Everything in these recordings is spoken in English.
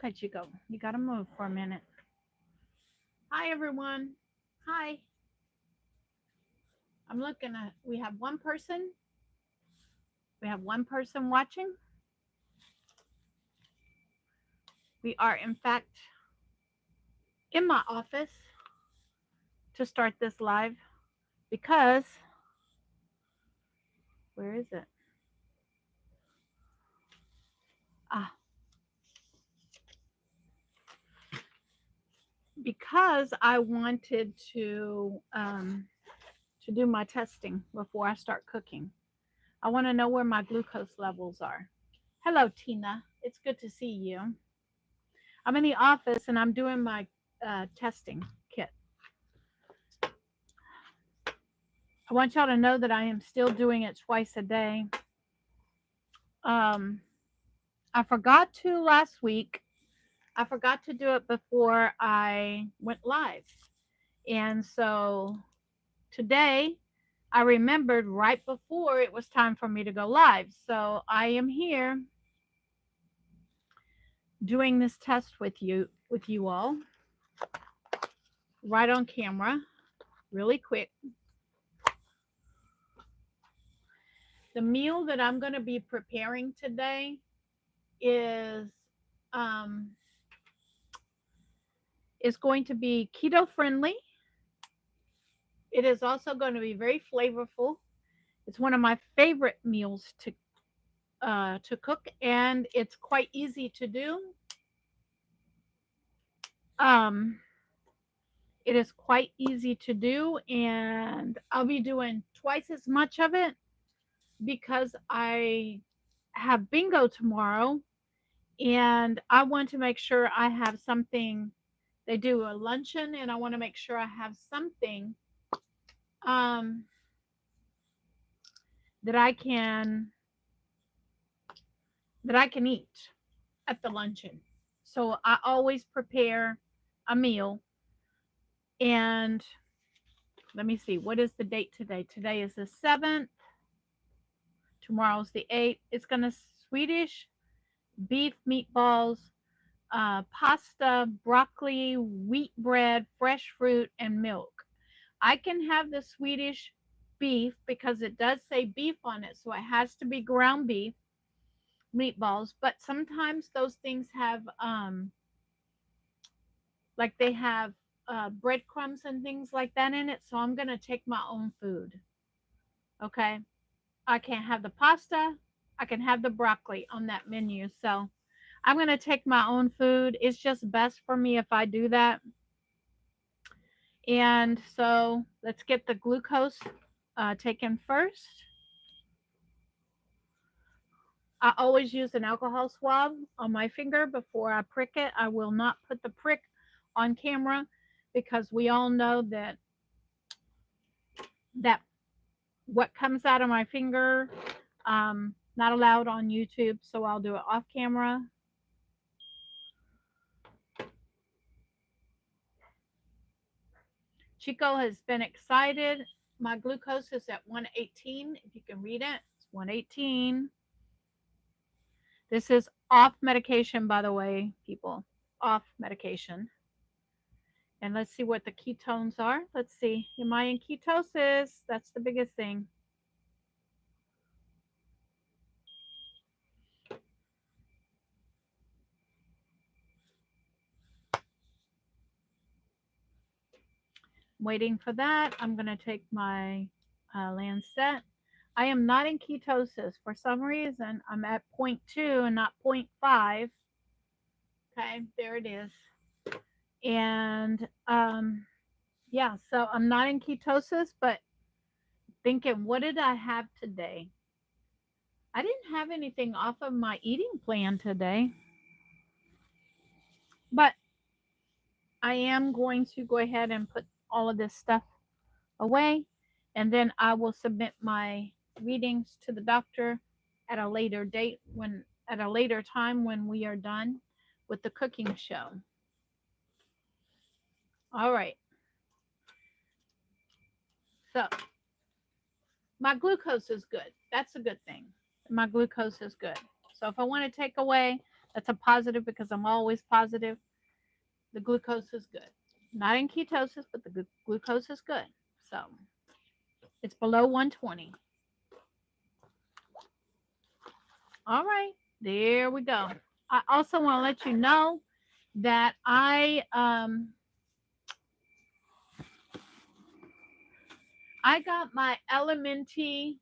Hi, Chico. You got to move for a minute. Hi, everyone. Hi. I'm looking at, we have one person. We have one person watching. We are, in fact, in my office to start this live because, where is it? Ah, because I wanted to do my testing before I start cooking. I want to know where my glucose levels are. Hello, Tina. It's good to see you. I'm in the office and I'm doing my testing kit. I want y'all to know that I am still doing it twice a day. Um, I forgot to last week. I forgot to do it before I went live. And so today I remembered right before it was time for me to go live. So I am here doing this test with you all right on camera, really quick. The meal that I'm going to be preparing today is um, is going to be keto friendly. It is also going to be very flavorful. It's one of my favorite meals to cook, and it's quite easy to do. Um, it is quite easy to do, and I'll be doing twice as much of it because I have bingo tomorrow, and I want to make sure I have something. They do a luncheon, and I want to make sure I have something um, that I can eat at the luncheon. So I always prepare a meal. And let me see, what is the date today? Today is the 7th. Tomorrow's the 8th. It's going to Swedish beef meatballs, pasta, broccoli, wheat bread, fresh fruit, and milk. I can have the Swedish beef because it does say beef on it. So it has to be ground beef meatballs. But sometimes those things have like they have breadcrumbs and things like that in it. So I'm going to take my own food. Okay. I can't have the pasta. I can have the broccoli on that menu. So I'm going to take my own food. It's just best for me if I do that. And so let's get the glucose taken first. I always use an alcohol swab on my finger before I prick it. I will not put the prick on camera because we all know that what comes out of my finger, not allowed on YouTube, so I'll do it off camera. Chico has been excited. My glucose is at 118. If you can read it, it's 118. This is off medication, by the way, people. Off medication. And let's see what the ketones are. Let's see. Am I in ketosis? That's the biggest thing. Waiting for that. I'm going to take my Lancet. I am not in ketosis. For some reason, I'm at point 0.2 and not point 0.5. Okay, there it is. And yeah, so I'm not in ketosis, but thinking, what did I have today? I didn't have anything off of my eating plan today, but I am going to go ahead and put all of this stuff away, and then I will submit my readings to the doctor at a later date at a later time when we are done with the cooking show. All right. So my glucose is good. That's a good thing. My glucose is good. So if I want to take away That's a positive because I'm always positive. The glucose is good. Not in ketosis, but the glucose is good. So it's below 120. All right, there we go. I also want to let you know that I got my LMNT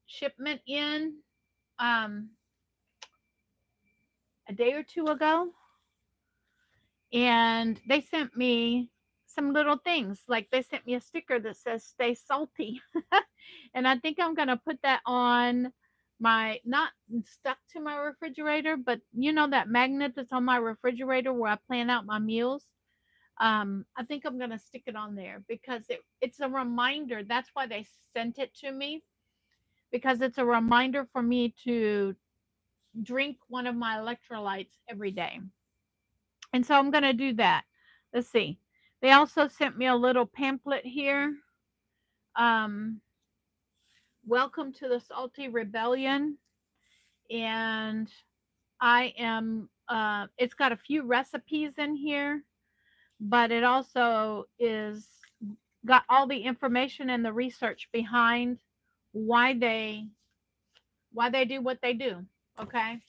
shipment in um, a day or two ago, and they sent me some little things. Like they sent me a sticker that says "Stay salty," and I think I'm gonna put that on my not stuck to my refrigerator, but you know that magnet that's on my refrigerator where I plan out my meals. I think I'm gonna stick it on there because it's a reminder. That's why they sent it to me, because it's a reminder for me to drink one of my electrolytes every day. And so I'm gonna do that. Let's see. They also sent me a little pamphlet here. Um, Welcome to the Salty Rebellion. And I am it's got a few recipes in here, but it also is got all the information and the research behind why they do what they do. Okay.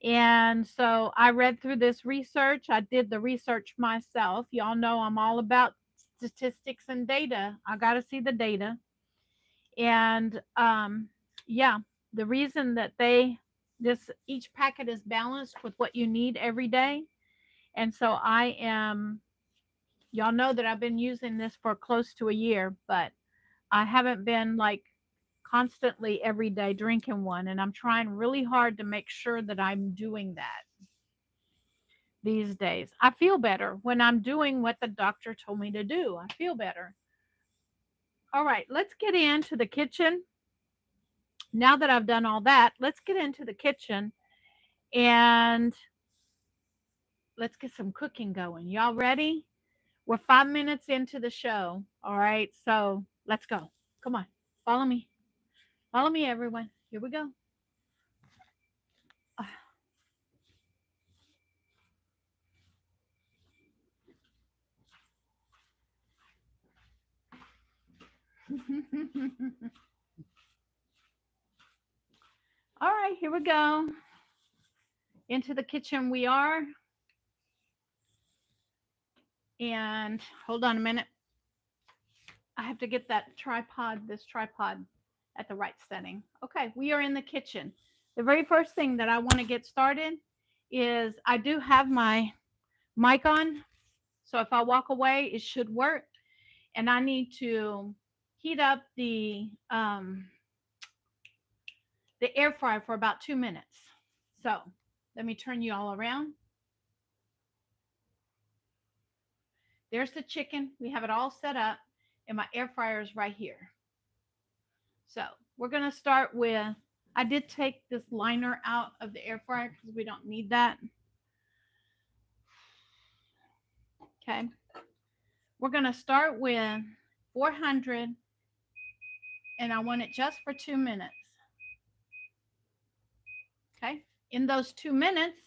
And so I read through this research. I did the research myself. Y'all know I'm all about statistics and data. I got to see the data. And yeah, the reason that this each packet is balanced with what you need every day. And so y'all know that I've been using this for close to a year, but I haven't been like constantly every day drinking one. And I'm trying really hard to make sure that I'm doing that these days. I feel better when I'm doing what the doctor told me to do. I feel better. All right, let's get into the kitchen. Now that I've done all that, let's get into the kitchen and let's get some cooking going. Y'all ready? We're 5 minutes into the show. All right, so let's go. Come on, follow me. Follow me, everyone. Here we go. All right, here we go. Into the kitchen we are. And hold on a minute. I have to get this tripod at the right setting. Okay, we are in the kitchen. The very first thing that I want to get started is I do have my mic on. So if I walk away, it should work. And I need to heat up the air fryer for about 2 minutes. So let me turn you all around. There's the chicken. We have it all set up, and my air fryer is right here. So we're going to start with, I did take this liner out of the air fryer because we don't need that. Okay. We're going to start with 400, and I want it just for 2 minutes. Okay. In those 2 minutes,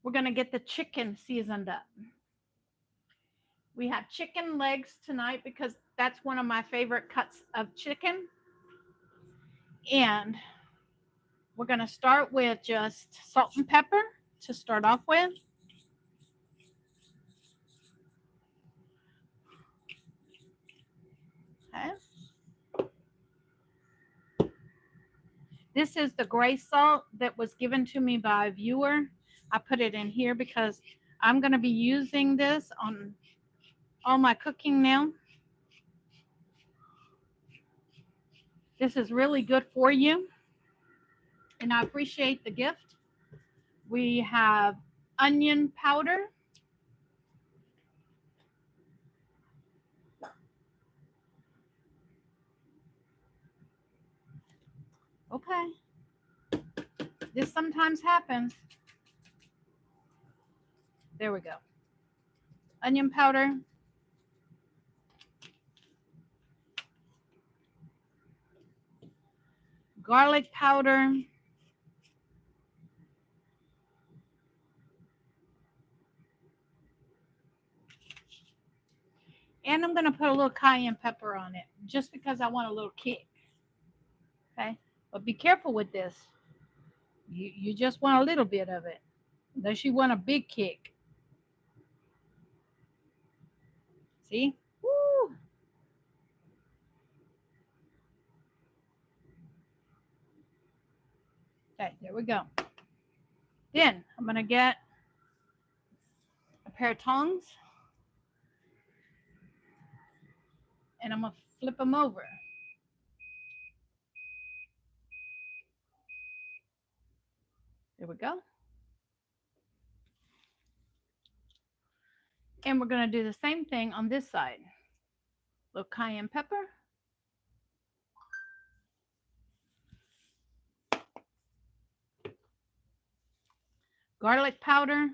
we're going to get the chicken seasoned up. We have chicken legs tonight because that's one of my favorite cuts of chicken. And we're going to start with just salt and pepper to start off with. Okay. This is the gray salt that was given to me by a viewer. I put it in here because I'm going to be using this on all my cooking now. This is really good for you, and I appreciate the gift. We have onion powder. Okay. This sometimes happens. There we go. Onion powder. Garlic powder. And I'm going to put a little cayenne pepper on it just because I want a little kick. Okay. But be careful with this. You just want a little bit of it, unless you want a big kick. See? Woo! Okay, there we go. Then I'm going to get a pair of tongs and I'm going to flip them over. There we go. And we're going to do the same thing on this side. A little cayenne pepper. Garlic powder.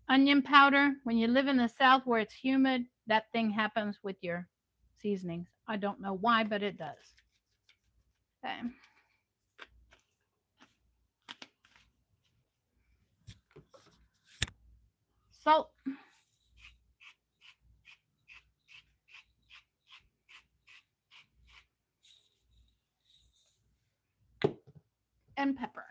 Onion powder. When you live in the South where it's humid, that thing happens with your seasonings. I don't know why, but it does. Okay. Salt. And pepper.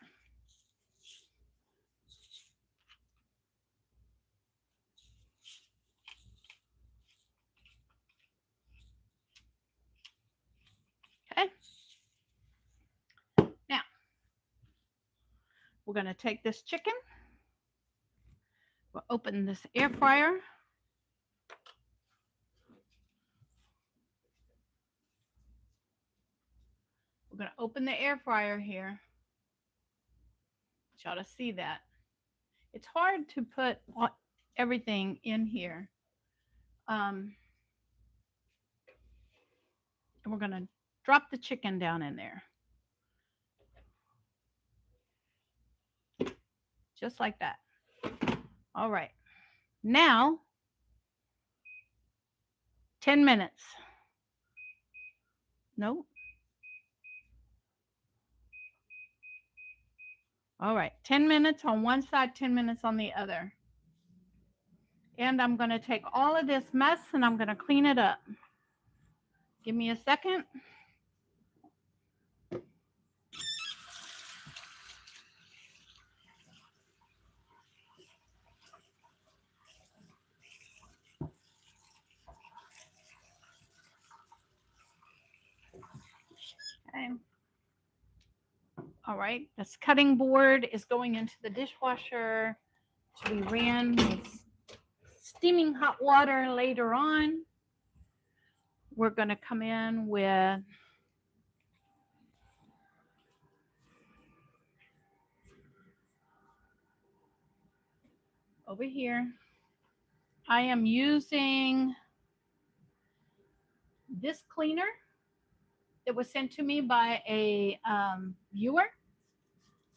Okay. Now, we're going to take this chicken. We'll open this air fryer. We're going to open the air fryer here. Y'all to see that. It's hard to put everything in here. And we're going to drop the chicken down in there. Just like that. All right. Now, 10 minutes. No. All right. 10 minutes on one side, 10 minutes on the other. And I'm going to take all of this mess and I'm going to clean it up. Give me a second. Okay. All right. This cutting board is going into the dishwasher to be ran with steaming hot water later on. We're going to come in with over here. I am using this cleaner that was sent to me by a viewer.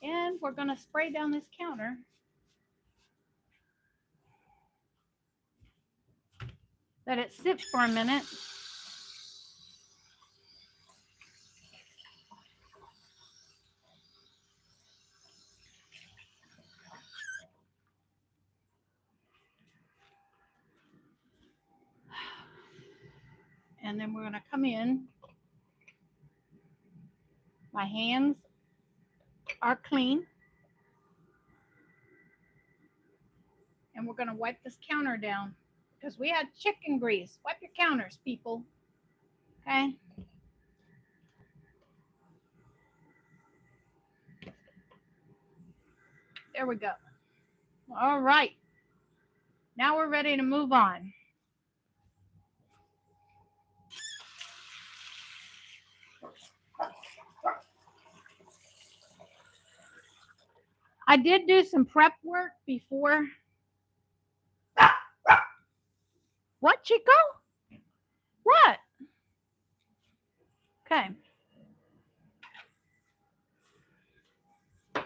And we're going to spray down this counter. Let it sit for a minute. And then we're going to come in. My hands are clean. And we're going to wipe this counter down because we had chicken grease. Wipe your counters, people. Okay. There we go. All right. Now we're ready to move on. I did do some prep work before. What, Chico? What? Okay.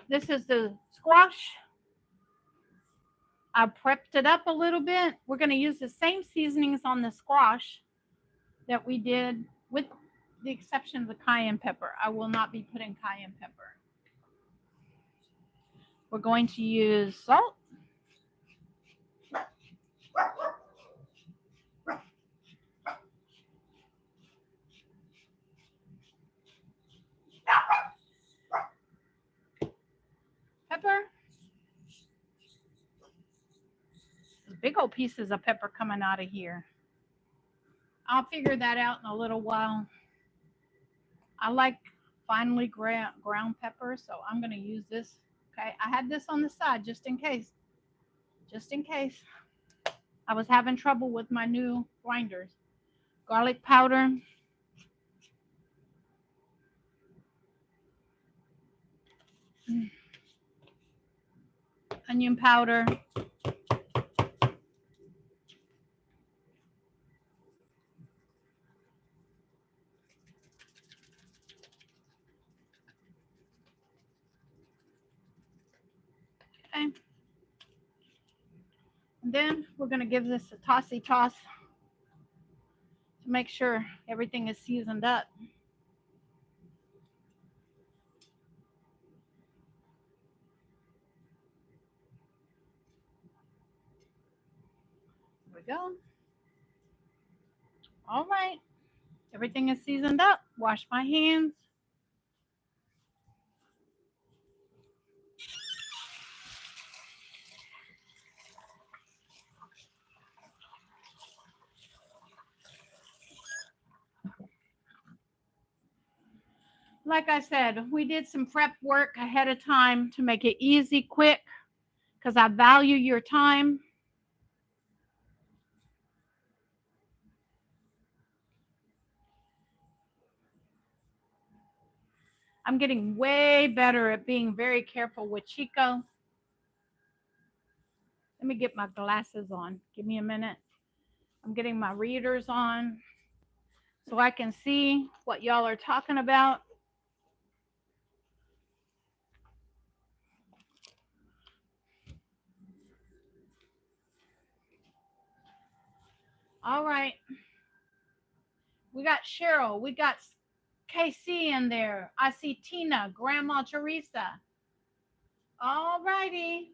This is the squash. I prepped it up a little bit. We're going to use the same seasonings on the squash that we did, with the exception of the cayenne pepper. I will not be putting cayenne pepper. We're going to use salt. Pepper. Big old pieces of pepper coming out of here. I'll figure that out in a little while. I like finely ground pepper, so I'm going to use this. Okay, I had this on the side just in case. Just in case. I was having trouble with my new grinders. Garlic powder. Onion powder. Okay. And then we're going to give this a tossy toss to make sure everything is seasoned up. There we go. All right. Everything is seasoned up. Wash my hands. Like I said, we did some prep work ahead of time to make it easy, quick, because I value your time. I'm getting way better at being very careful with Chico. Let me get my glasses on. Give me a minute. I'm getting my readers on so I can see what y'all are talking about. All right. We got Cheryl. We got KC in there. I see Tina, Grandma Teresa. All righty.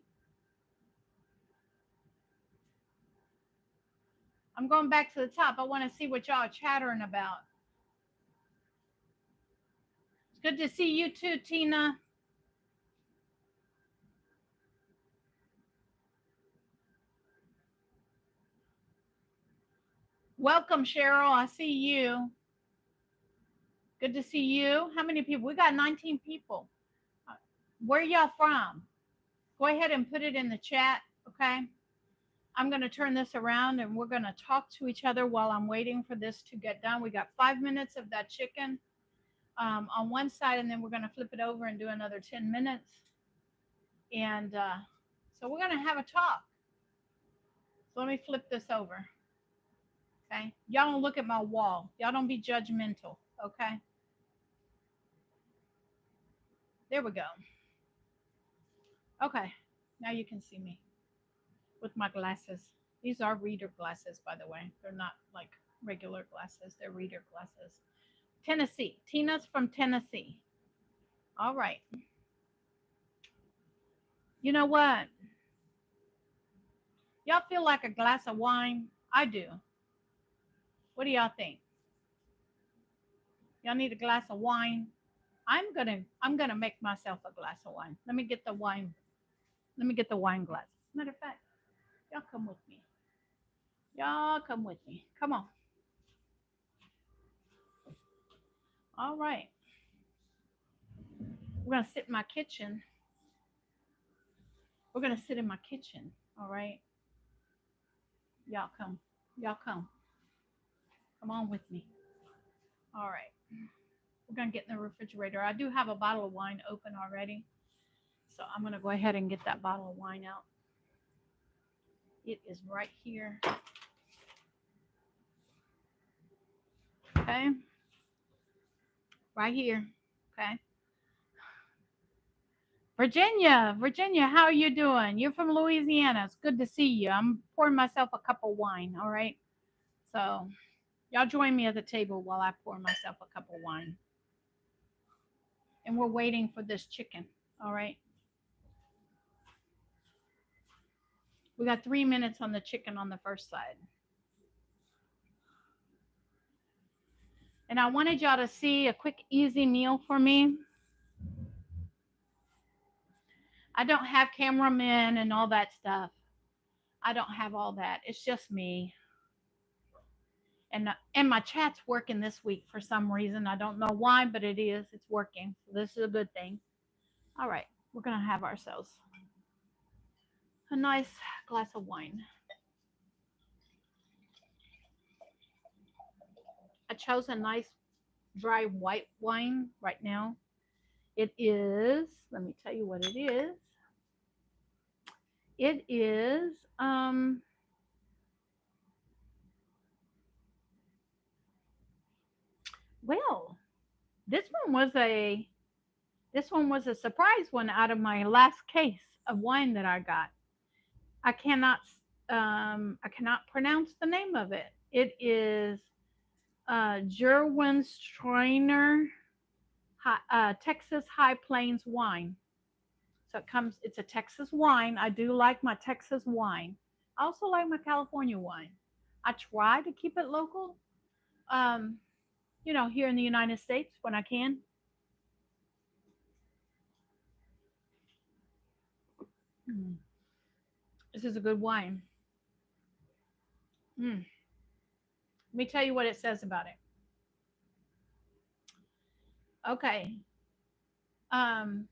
I'm going back to the top. I want to see what y'all are chattering about. It's good to see you too, Tina. Welcome, Cheryl. I see you. Good to see you. How many people? We got 19 people. Where y'all from? Go ahead and put it in the chat, okay? I'm going to turn this around and we're going to talk to each other while I'm waiting for this to get done. We got 5 minutes of that chicken on one side, and then we're going to flip it over and do another 10 minutes. And so we're going to have a talk. So let me flip this over. Okay. Y'all don't look at my wall. Y'all don't be judgmental. Okay. There we go. Okay. Now you can see me with my glasses. These are reader glasses, by the way. They're not like regular glasses, they're reader glasses. Tennessee. Tina's from Tennessee. All right. You know what? Y'all feel like a glass of wine? I do. What do y'all think? Y'all need a glass of wine? I'm gonna make myself a glass of wine. Let me get the wine. Let me get the wine glass. Matter of fact, y'all come with me. Y'all come with me. Come on. All right. We're gonna sit in my kitchen. We're gonna sit in my kitchen. All right. Y'all come. Y'all come. Come on with me. All right. We're gonna get in the refrigerator. I do have a bottle of wine open already. So I'm gonna go ahead and get that bottle of wine out. It is right here. Okay. Right here. Okay. Virginia, how are you doing? You're from Louisiana. It's good to see you. I'm pouring myself a cup of wine. All right. So y'all join me at the table while I pour myself a cup of wine. And we're waiting for this chicken. All right. We got 3 minutes on the chicken on the first side. And I wanted y'all to see a quick, easy meal for me. I don't have cameramen and all that stuff. I don't have all that. It's just me. And my chat's working this week for some reason. I don't know why, but it is. It's working. So this is a good thing. All right, we're gonna have ourselves a nice glass of wine. I chose a nice dry white wine right now. It is. Let me tell you what it is. It is. Well, this one was a this one was a surprise one out of my last case of wine that I got. I cannot I cannot pronounce the name of it. It is Gerwinstrainer Texas High Plains wine. So it's a Texas wine. I do like my Texas wine. I also like my California wine. I try to keep it local, um, here in the United States when I can. Mm, this is a good wine. Mm. Let me tell you what it says about it. Okay. Um,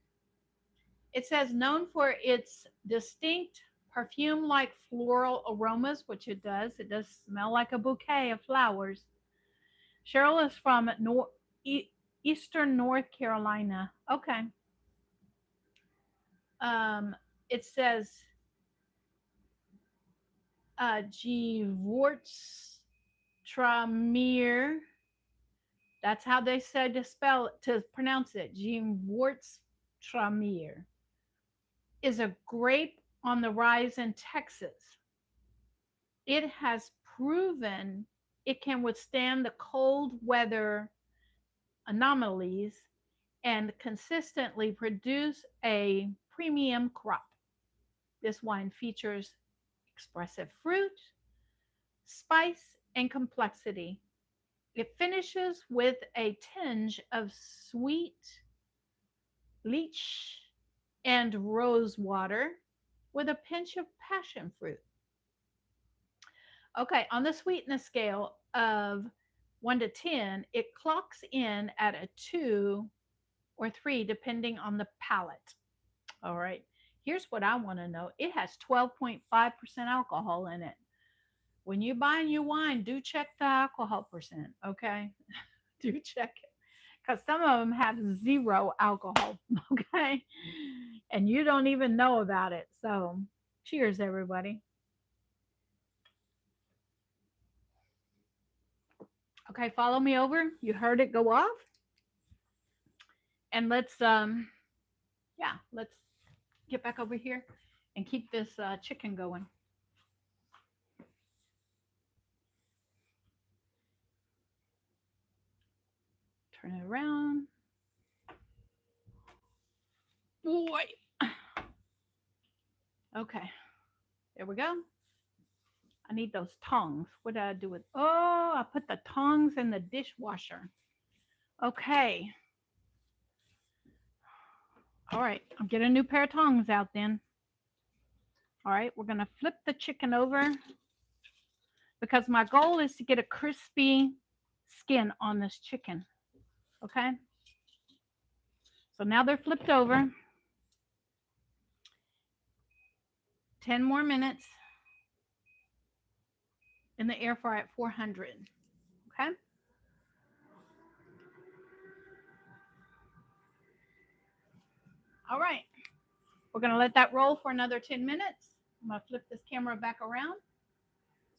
it says known for its distinct perfume-like floral aromas, which it does. It does smell like a bouquet of flowers. Cheryl is from Eastern North Carolina. Okay. Um, it says Gewurztraminer. That's how they said to pronounce it. Gewurztraminer is a grape on the rise in Texas. It has proven it can withstand the cold weather anomalies and consistently produce a premium crop. This wine features expressive fruit, spice, and complexity. It finishes with a tinge of sweet leech and rose water with a pinch of passion fruit. Okay, on the sweetness scale of 1 to 10, it clocks in at a 2 or 3, depending on the palate. All right, here's what I want to know: it has 12.5% alcohol in it. When you're buying your wine, do check the alcohol percent, okay? Do check it. Because some of them have zero alcohol, okay? And you don't even know about it. So, cheers, everybody. Okay, follow me over. You heard it go off. And let's get back over here and keep this chicken going. Turn it around. Boy. Okay, there we go. I need those tongs. What did I do with? Oh, I put the tongs in the dishwasher. Okay. All right. I'm getting a new pair of tongs out then. All right. We're going to flip the chicken over because my goal is to get a crispy skin on this chicken. Okay. So now they're flipped over. 10 more minutes in the air fryer at 400. Okay. All right. We're going to let that roll for another 10 minutes. I'm going to flip this camera back around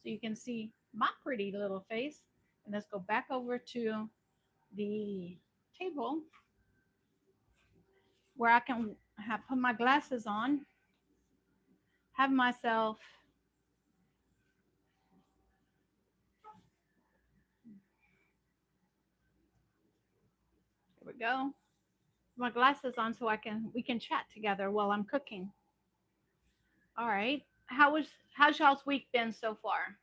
so you can see my pretty little face. And let's go back over to the table where I can have put my glasses on, have myself. Here we go. My glasses on so we can chat together while I'm cooking. All right. How's y'all's week been so far?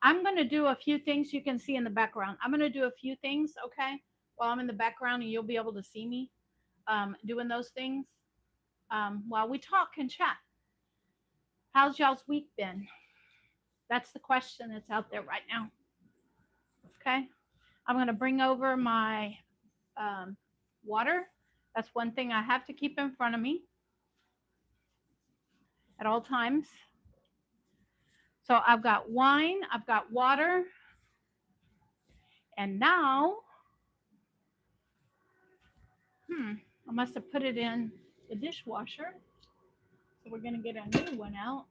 I'm gonna do a few things you can see in the background. I'm gonna do a few things, okay, while I'm in the background, and you'll be able to see me doing those things while we talk and chat. How's y'all's week been? That's the question that's out there right now. Okay, I'm gonna bring over my um, water. That's one thing I have to keep in front of me at all times. So I've got wine, I've got water, and now, I must have put it in the dishwasher. So we're going to get a new one out.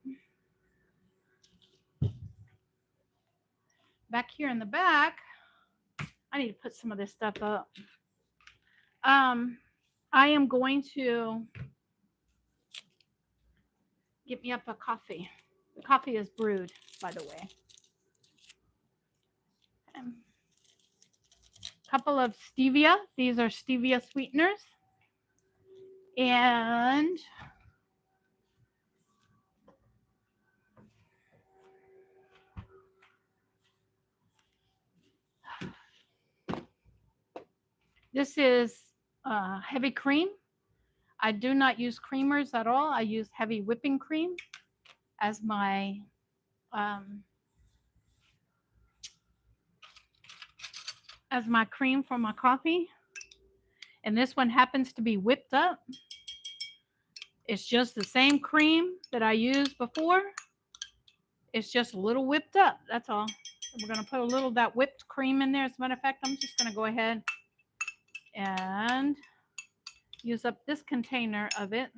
Back here in the back, I need to put some of this stuff up. Um, I am going to get me up a coffee. The coffee is brewed, by the way. A couple of stevia. These are stevia sweeteners. And this is heavy cream. I do not use creamers at all. I use heavy whipping cream as my um, cream for my coffee. And this one happens to be whipped up. It's just the same cream that I used before. It's just a little whipped up. That's all. We're going to put a little of that whipped cream in there. As a matter of fact, I'm just going to go ahead and use up this container of it.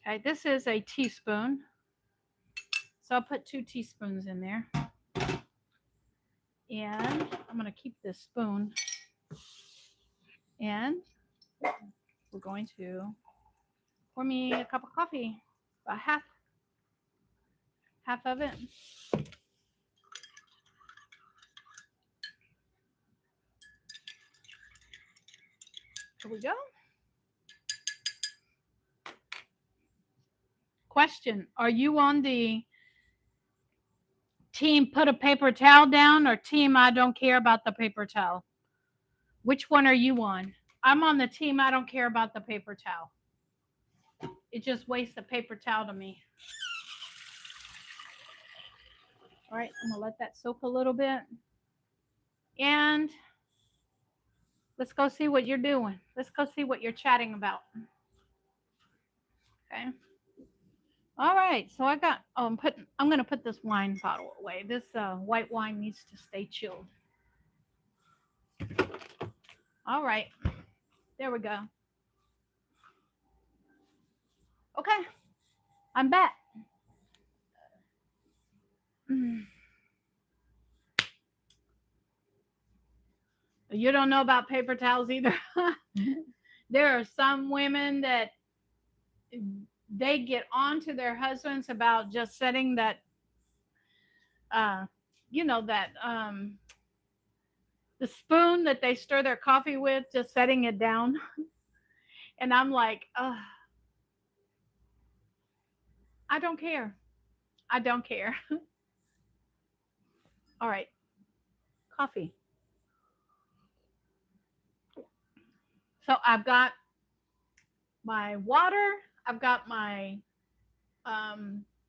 Okay, this is a teaspoon. So I'll put 2 teaspoons in there. And I'm going to keep this spoon. And we're going to pour me a cup of coffee, about half of it. Here we go. Question: are you on the team put a paper towel down or team I don't care about the paper towel? Which one are you on? I'm on the team I don't care about the paper towel. It just wastes the paper towel to me. All right, I'm gonna let that soak a little bit. And let's go see what you're doing. Let's go see what you're chatting about. Okay. All right, so I got. I'm gonna put this wine bottle away. This white wine needs to stay chilled. All right, there we go. Okay, I'm back. You don't know about paper towels either. There are some women that they get on to their husbands about just setting that, uh, that the spoon that they stir their coffee with, just setting it down. And I'm like, I don't care. I don't care. All right, coffee. So I've got my water. I've got my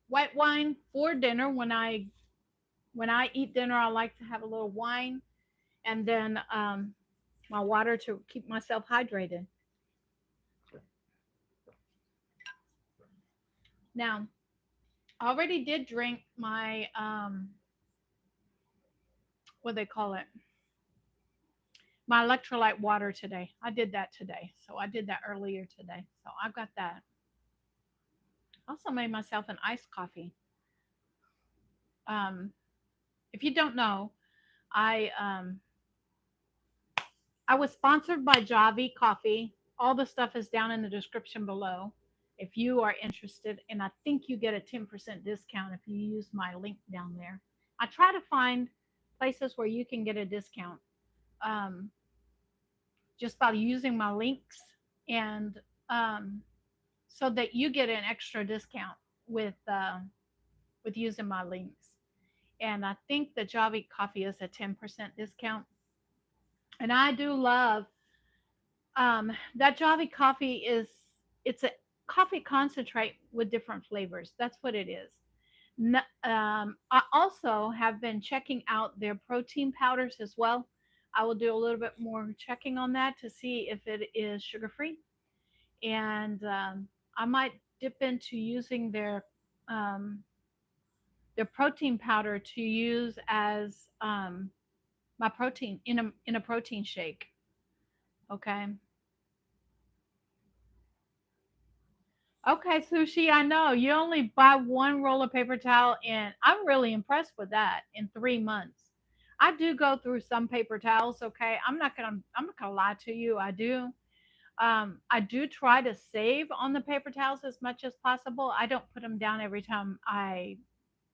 white wine for dinner. When I eat dinner, I like to have a little wine, and then my water to keep myself hydrated. Now, I already did drink my what do they call it? My electrolyte water today. I did that today. So I did that earlier today. So I've got that. Also made myself an iced coffee. Um, if you don't know, I um, I was sponsored by Javi Coffee. All the stuff is down in the description below. If you are interested, and I think you get a 10% discount if you use my link down there. I try to find places where you can get a discount, um, just by using my links. and um, so that you get an extra discount with using my links. And I think the Java coffee is a 10% discount. And I do love that Java coffee it's a coffee concentrate with different flavors. That's what it is. I also have been checking out their protein powders as well. I will do a little bit more checking on that to see if it is sugar free, and I might dip into using um, their protein powder to use as my protein in a protein shake. Okay. Okay, Sushi, I know you only buy one roll of paper towel, and I'm really impressed with that in 3 months. I do go through some paper towels. Okay, I'm not gonna lie to you. I do try to save on the paper towels as much as possible. I don't put them down every time I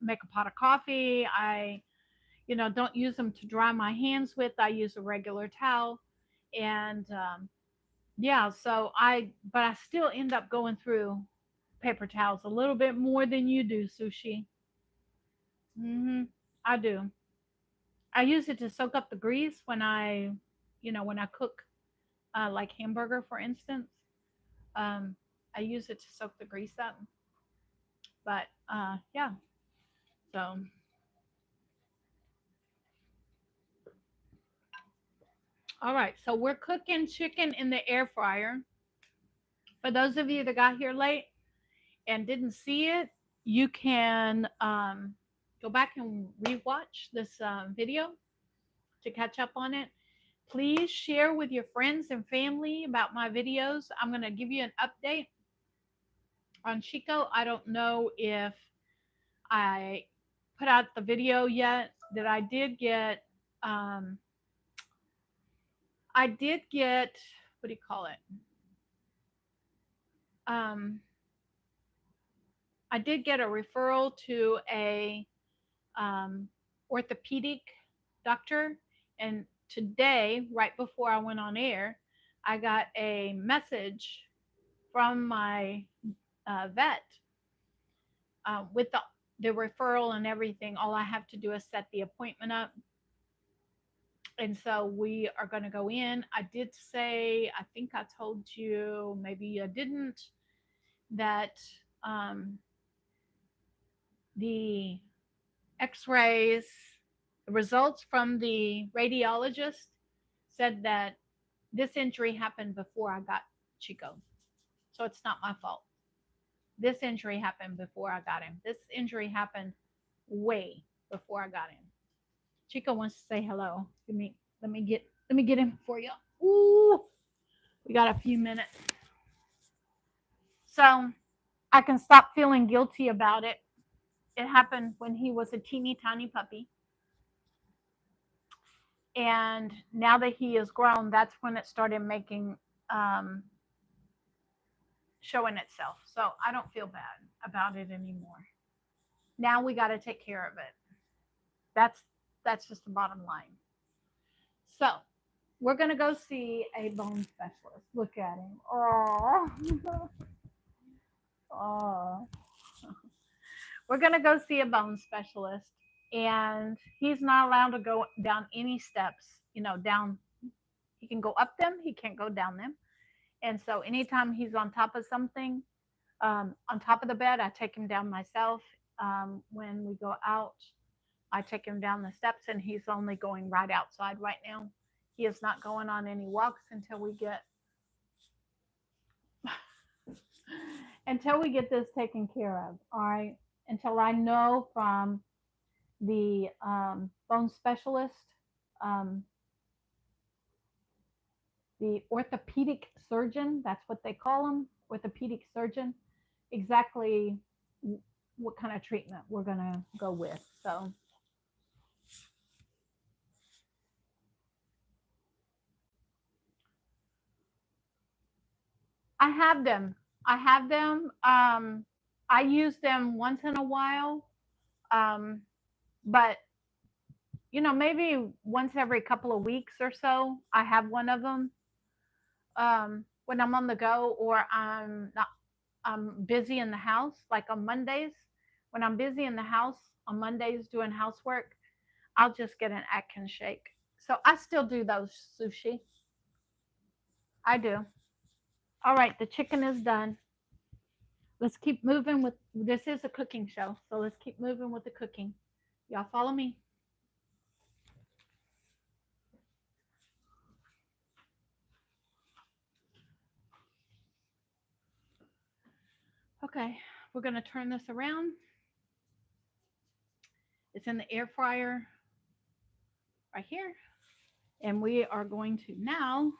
make a pot of coffee. I don't use them to dry my hands with. I use a regular towel, and yeah, but I still end up going through paper towels a little bit more than you do, Sushi. I do. I use it to soak up the grease when I cook, like hamburger, for instance. Um, I use it to soak the grease up. But yeah, so all right. So we're cooking chicken in the air fryer. For those of you that got here late and didn't see it, you can go back and rewatch this video to catch up on it. Please share with your friends and family about my videos. I'm going to give you an update on Chico. I don't know if I put out the video yet that um, I did get, what do you call it? Um, I did get a referral to a um, orthopedic doctor. And today, right before I went on air, I got a message from my vet with the referral and everything. All I have to do is set the appointment up. And so we are going to go in. I did say, I think I told you, maybe I didn't, that um, the x rays, the results from the radiologist said that this injury happened before I got Chico. So it's not my fault. This injury happened before I got him. This injury happened way before I got him. Chico wants to say hello. Let me get him for you. Ooh, we got a few minutes. So I can stop feeling guilty about it. It happened when he was a teeny tiny puppy. And now that he is grown, that's when it started um, showing itself. So I don't feel bad about it anymore. Now we got to take care of it. That's that's just the bottom line. So we're gonna go see a bone specialist. Look at him. Oh, oh. We're gonna go see a bone specialist, and he's not allowed to go down any steps. Down. He can go up them. He can't go down them. And so anytime he's on top of something, on top of the bed, I take him down myself. When we go out, I take him down the steps, and he's only going right outside right now. He is not going on any walks until we get this taken care of. All right, until I know from the bone specialist, um, the orthopedic surgeon. That's what they call them, orthopedic surgeon. Exactly what kind of treatment we're gonna go with. So I have them. I have them. I use them once in a while, um, but maybe once every couple of weeks or so. I have one of them. when I'm on the go or I'm busy in the house, like on Mondays. When I'm busy in the house on Mondays doing housework, I'll just get an Atkins shake. So I still do those, Sushi. I do. All right, the chicken is done. Let's keep moving with this is a cooking show. So let's keep moving with the cooking. Y'all follow me. Okay, we're going to turn this around. It's in the air fryer right here. And we are going to now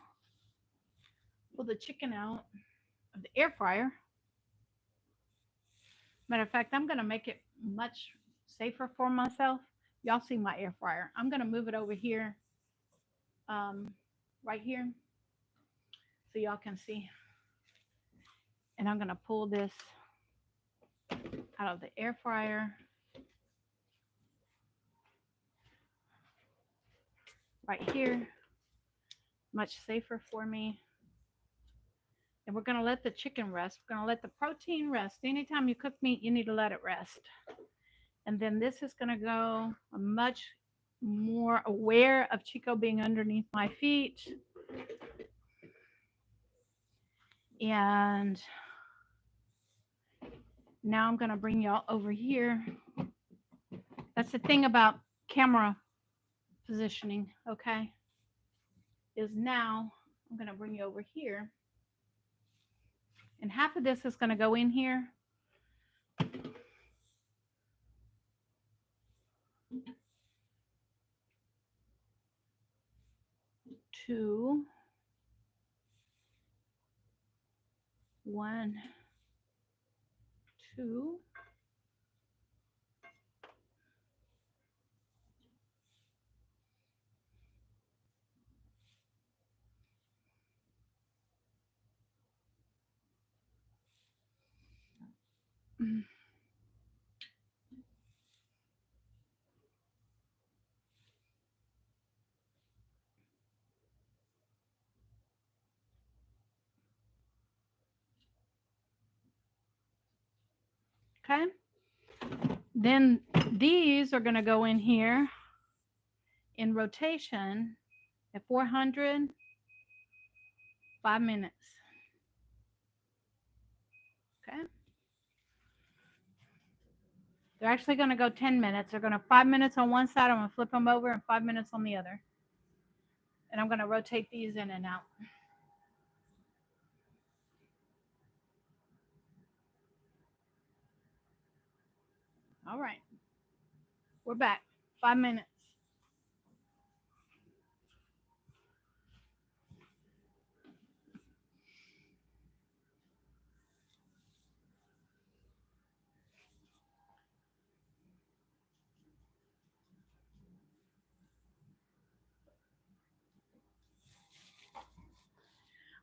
pull the chicken out of the air fryer. Matter of fact, I'm going to make it much safer for myself. Y'all see my air fryer. I'm going to move it over here, um, right here, so y'all can see. And I'm going to pull this out of the air fryer right here. Much safer for me. And we're going to let the chicken rest. We're going to let the protein rest. Anytime you cook meat, you need to let it rest. And then this is going to go. I'm much more aware of Chico being underneath my feet. And now I'm going to bring y'all over here. That's the thing about camera positioning, okay? Is now I'm going to bring you over here. And half of this is going to go in here. Two, one, two. Okay. Then these are going to go in here in rotation at 400, 5 minutes. Okay. They're actually going to go 10 minutes. They're going to 5 minutes on one side. I'm going to flip them over and 5 minutes on the other. And I'm going to rotate these in and out. All right. We're back. 5 minutes.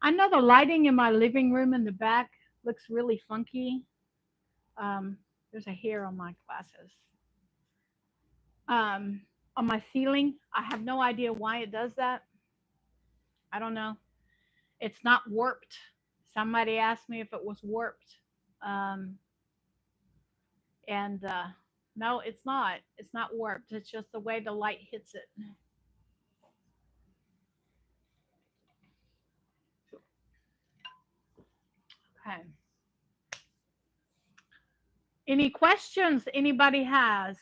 I know the lighting in my living room in the back looks really funky. There's a hair on my glasses. On my ceiling, I have no idea why it does that. I don't know. It's not warped. Somebody asked me if it was warped. Um, and no, it's not. It's not warped. It's just the way the light hits it. Okay. Any questions anybody has?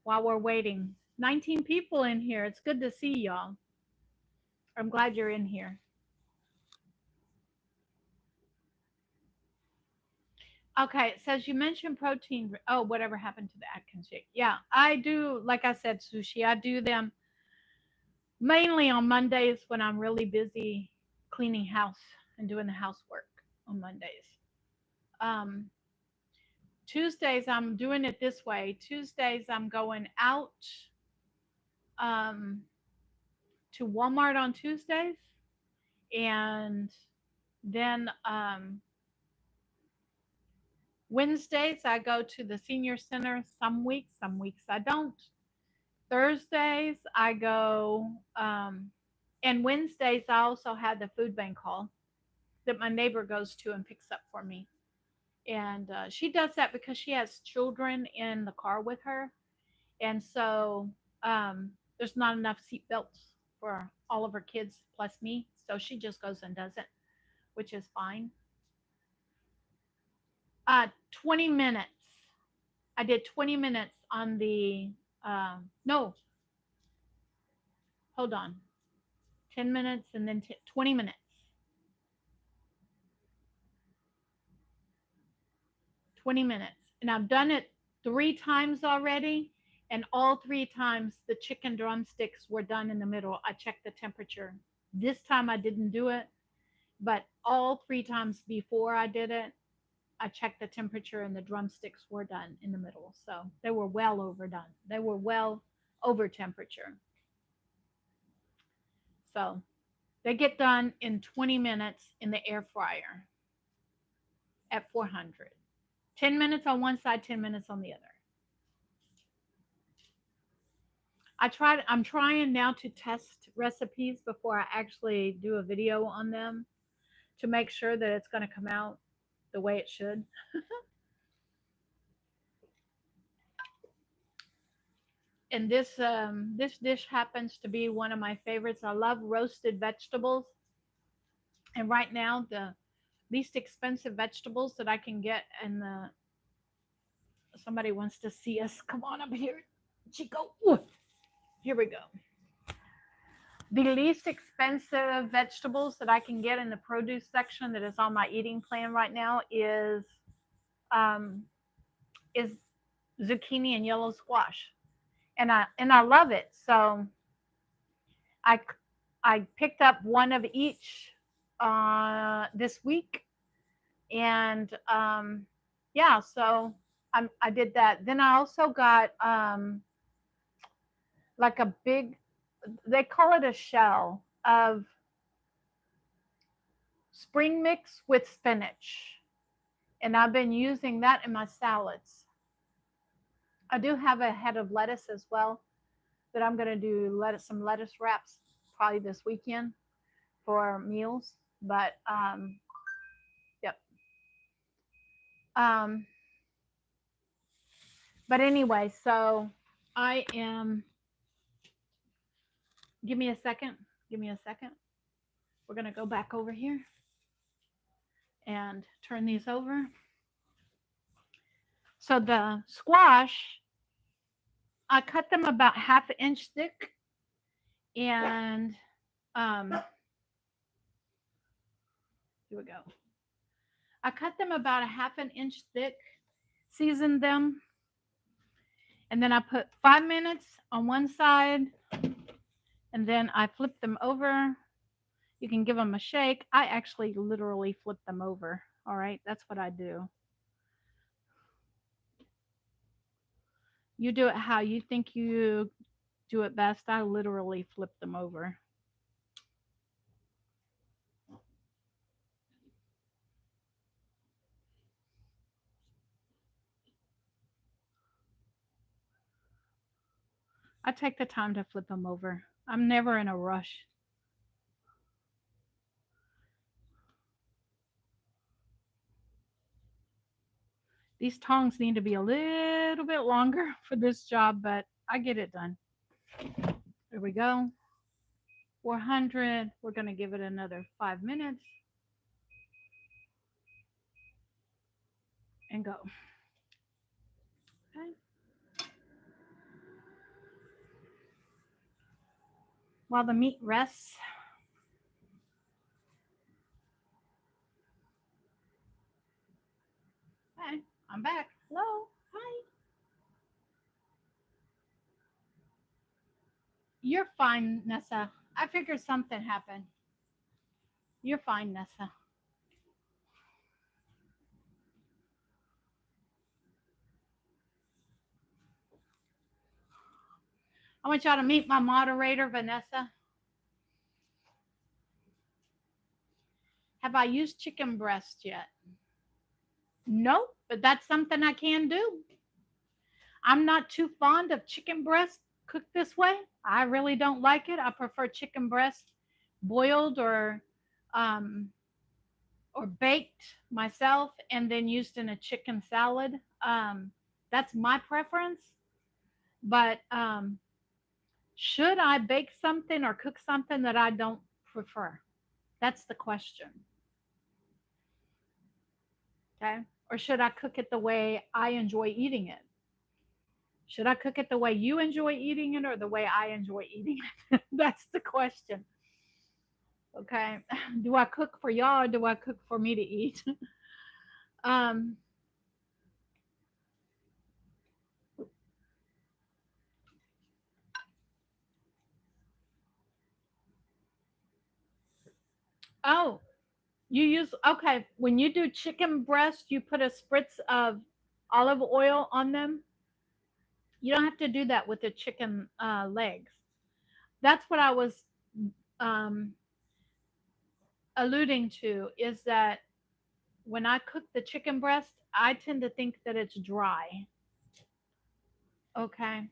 While we're waiting. 19 people in here. It's good to see y'all. I'm glad you're in here. Okay, it says you mentioned protein. Oh, whatever happened to the Atkins shake? Yeah, I do. Like I said, Sushi, I do them mainly on Mondays when I'm really busy cleaning house and doing the housework on Mondays. Um, Tuesdays, I'm doing it this way. Tuesdays, I'm going out um, to Walmart on Tuesdays. And then Wednesdays, I go to the senior center some weeks I don't. Thursdays I go, and Wednesdays I also had the food bank call that my neighbor goes to and picks up for me. And she does that because she has children in the car with her, and so there's not enough seat belts for all of her kids plus me. So she just goes and does it, which is fine. 20 minutes. I did 20 minutes on the, no, hold on, 10 minutes and then 20 minutes. 20 minutes. And I've done it 3 times already. And all 3 times the chicken drumsticks were done in the middle. I checked the temperature. This time I didn't do it, but all 3 times before I did it, I checked the temperature and the drumsticks were done in the middle. So they were well overdone. They were well over temperature. So they get done in 20 minutes in the air fryer at 400. 10 minutes on one side, 10 minutes on the other. I'm trying now to test recipes before I actually do a video on them to make sure that it's going to come out the way it should. And this dish happens to be one of my favorites. I love roasted vegetables, and right now the least expensive vegetables that I can get, and the somebody wants to see us. Come on up here, Chico. Ooh, here we go. The least expensive vegetables that I can get in the produce section that is on my eating plan right now um, is zucchini and yellow squash, and I love it. So I I picked up one of each this week, and yeah, so I did that. Then I also got like a big, they call it a shell of spring mix with spinach, and I've been using that in my salads. I do have a head of lettuce as well that I'm going to do some lettuce wraps probably this weekend for meals. But yep. Um, but anyway, so I am. Give me a second. Give me a second. We're going to go back over here and turn these over. So the squash, I cut them about half an inch thick, and here we go. I cut them about a half an inch thick, seasoned them, and then I put 5 minutes on one side, and then I flip them over. You can give them a shake. I actually literally flip them over. All right, that's what I do. You do it how you think you do it best. I literally flip them over. I take the time to flip them over. I'm never in a rush. These tongs need to be a little bit longer for this job, but I get it done. There we go. 400. We're going to give it another 5 minutes and go. Okay. While the meat rests, okay, I'm back. Hello. Hi. You're fine, Nessa. I figured something happened. You're fine, Nessa. I want y'all to meet my moderator, Vanessa. Have I used chicken breast yet? No, but that's something I can do. I'm not too fond of chicken breast cooked this way. I really don't like it. I prefer chicken breast boiled um, or baked myself and then used in a chicken salad. That's my preference. But should I bake something or cook something that I don't prefer? That's the question. Okay. Or should I cook it the way I enjoy eating it? Should I cook it the way you enjoy eating it or the way I enjoy eating it? That's the question. Okay. Do I cook for y'all or do I cook for me to eat? um, oh, you use, okay, when you do chicken breast, you put a spritz of olive oil on them. You don't have to do that with the chicken legs. That's what I was um, alluding to is that when I cook the chicken breast, I tend to think that it's dry. Okay.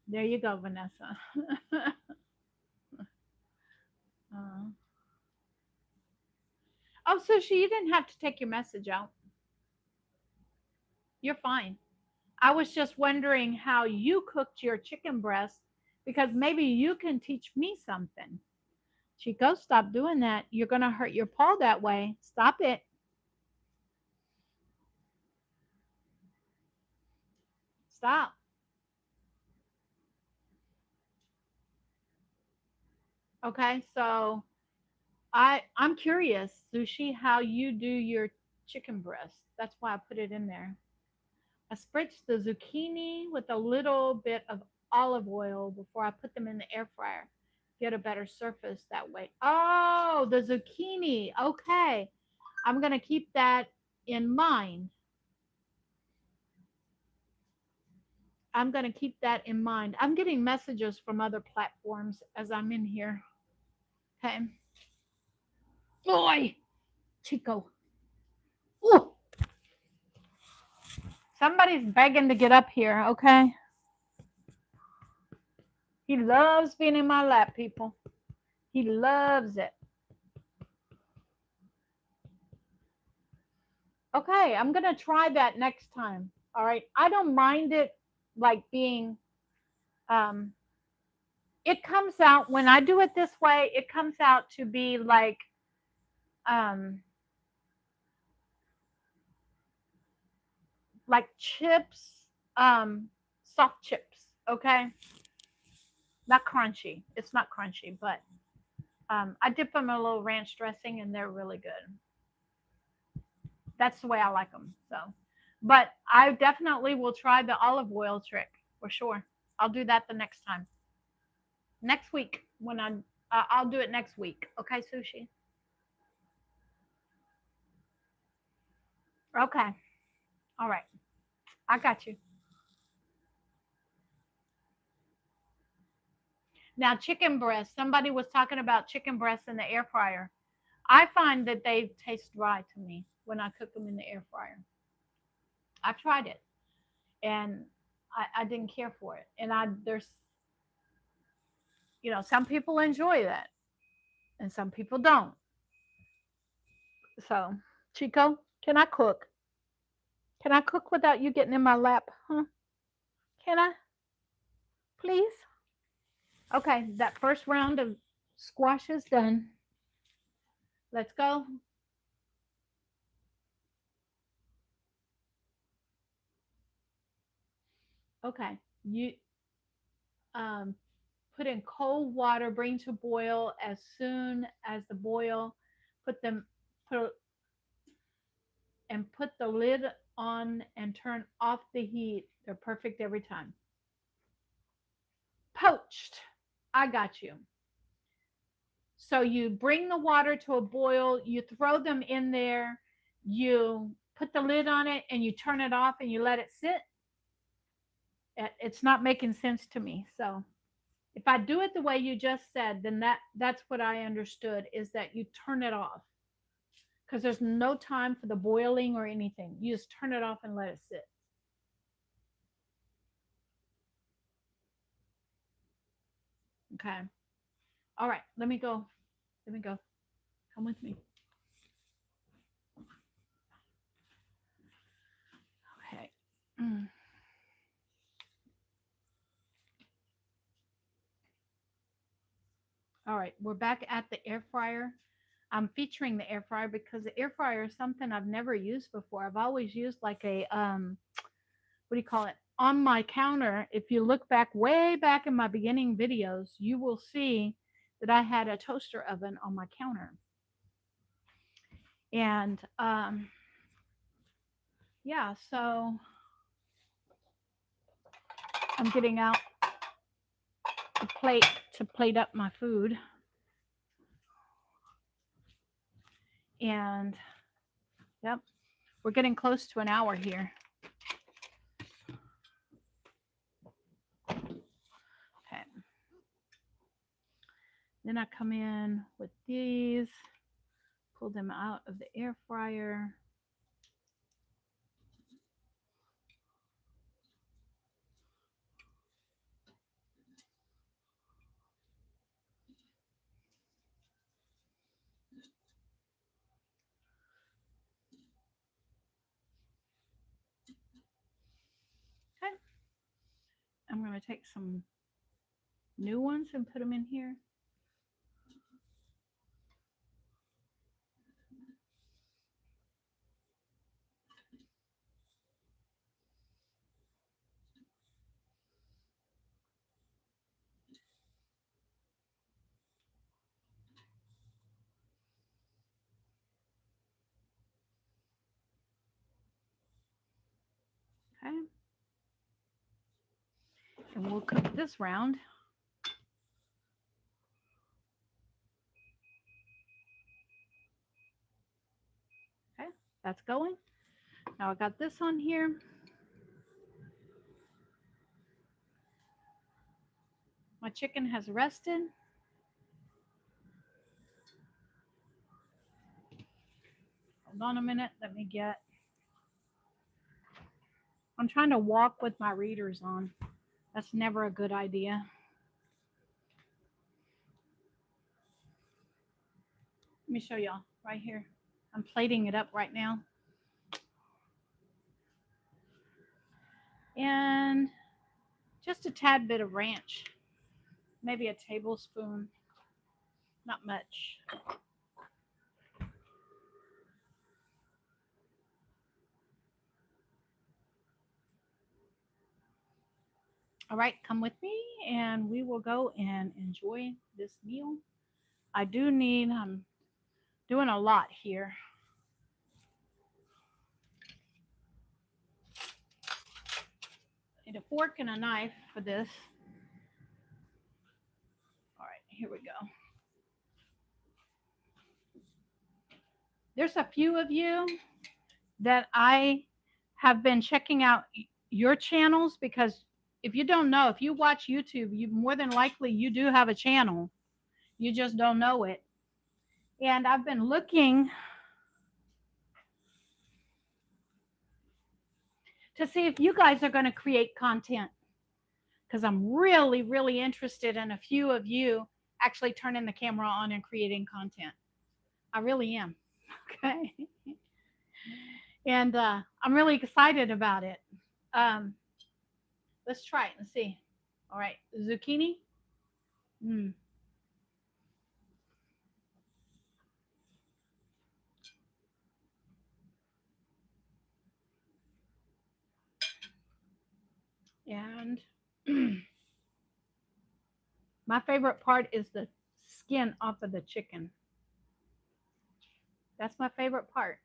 There you go, Vanessa. uh, oh, Sushi, you didn't have to take your message out. You're fine. I was just wondering how you cooked your chicken breast because maybe you can teach me something. Chico, stop doing that. You're going to hurt your paw that way. Stop it. Stop. Okay, so I'm curious, Sushi, how you do your chicken breast. That's why I put it in there. I spritz the zucchini with a little bit of olive oil before I put them in the air fryer. Get a better surface that way. Oh, the zucchini. Okay. I'm going to keep that in mind. I'm going to keep that in mind. I'm getting messages from other platforms as I'm in here. Okay. Boy, Chico. Ooh, somebody's begging to get up here. Okay. He loves being in my lap, people. He loves it. Okay, I'm gonna try that next time. All right. I don't mind it like being um it comes out when I do it this way, it comes out to be um like chips, soft chips, okay? Not crunchy. It's not crunchy, but I dip them in a little ranch dressing and they're really good. That's the way I like them. So, but I definitely will try the olive oil trick for sure. I'll do that the next time. Next week when I'll do it next week. Okay, Sushi. Okay. All right. I got you. Now, chicken breast. Somebody was talking about chicken breasts in the air fryer. I find that they taste dry to me when I cook them in the air fryer. I've tried it and I didn't care for it. And there's, some people enjoy that and some people don't. So, Chico, can I cook? Can I cook without you getting in my lap? Huh? Can I? Please? Okay, that first round of squash is done. Let's go. Okay. You um, put in cold water, bring to boil as soon as the boil. Put them put and put the lid on and turn off the heat. They're perfect every time. Poached. I got you. So you bring the water to a boil, you throw them in there, you put the lid on it and you turn it off and you let it sit. It's not making sense to me. So If I do it the way you just said, then that's what I understood is that you turn it off because there's no time for the boiling or anything. You just turn it off and let it sit. Okay. All right. Let me go. Let me go. Come with me. Okay. Mm. All right. We're back at the air fryer. I'm featuring the air fryer because the air fryer is something I've never used before. I've always used like a what do you call it? On my counter, if you look back way back in my beginning videos, you will see that I had a toaster oven on my counter. And yeah, so I'm getting out a plate to plate up my food. And yep, we're getting close to an hour here. Okay. Then I come in with these, pull them out of the air fryer. Okay. I'm going to take some new ones and put them in here. Okay. And we'll cook this round. Okay. That's going. Now I got this on here. My chicken has rested. Hold on a minute. Let me get. I'm trying to walk with my readers on. That's never a good idea. Let me show y'all right here. I'm plating it up right now. And just a tad bit of ranch, maybe a tablespoon, not much. All right, come with me and we will go and enjoy this meal. I'm doing a lot here. Need a fork and a knife for this. All right, here we go. There's a few of you that I have been checking out your channels because if you don't know, if you watch YouTube, you more than likely you do have a channel. You just don't know it. And I've been looking to see if you guys are going to create content because I'm really, really interested in a few of you actually turning the camera on and creating content. I really am. Okay. And I'm really excited about it. Um, let's try it and see. All right. Zucchini. Mm. And my favorite part is the skin off of the chicken. That's my favorite part.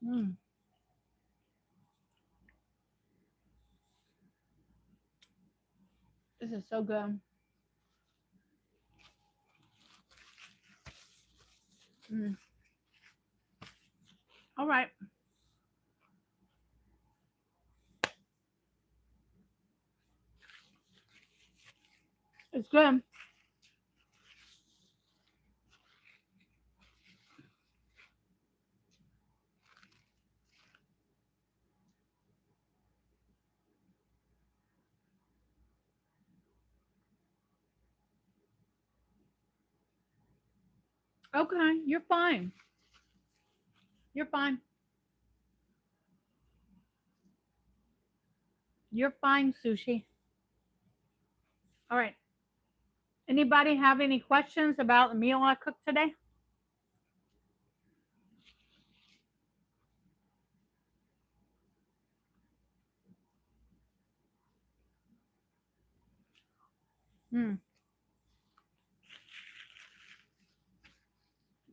Mm. This is so good. Mm. All right. It's good. Okay, you're fine. You're fine. You're fine, Sushi. All right. Anybody have any questions about the meal I cooked today? Hmm.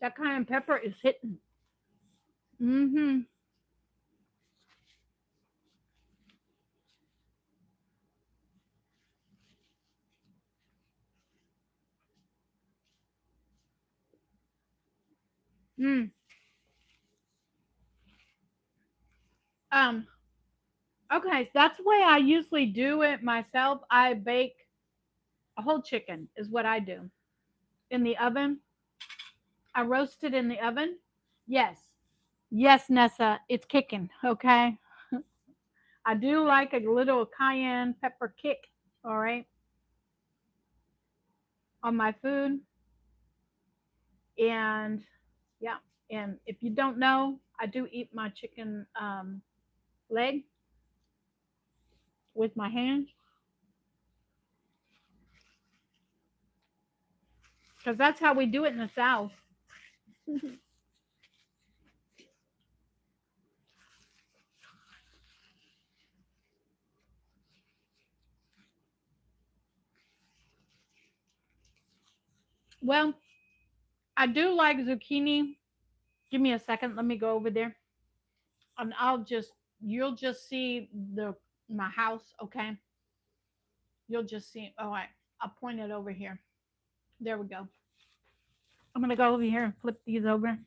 That cayenne pepper is hitting. Mm-hmm. Mm. Um. Okay, that's the way I usually do it myself. I bake a whole chicken is what I do in the oven. I roast it in the oven. Yes. Yes, Nessa, it's kicking. Okay. I do like a little cayenne pepper kick. All right, on my food. And yeah, and if you don't know, I do eat my chicken leg with my hands because that's how we do it in the South. Well, I do like zucchini. Give me a second. Let me go over there, and you'll just see the my house. Okay, you'll just see. All right, I'll point it over here. There we go. I'm gonna go over here and flip these over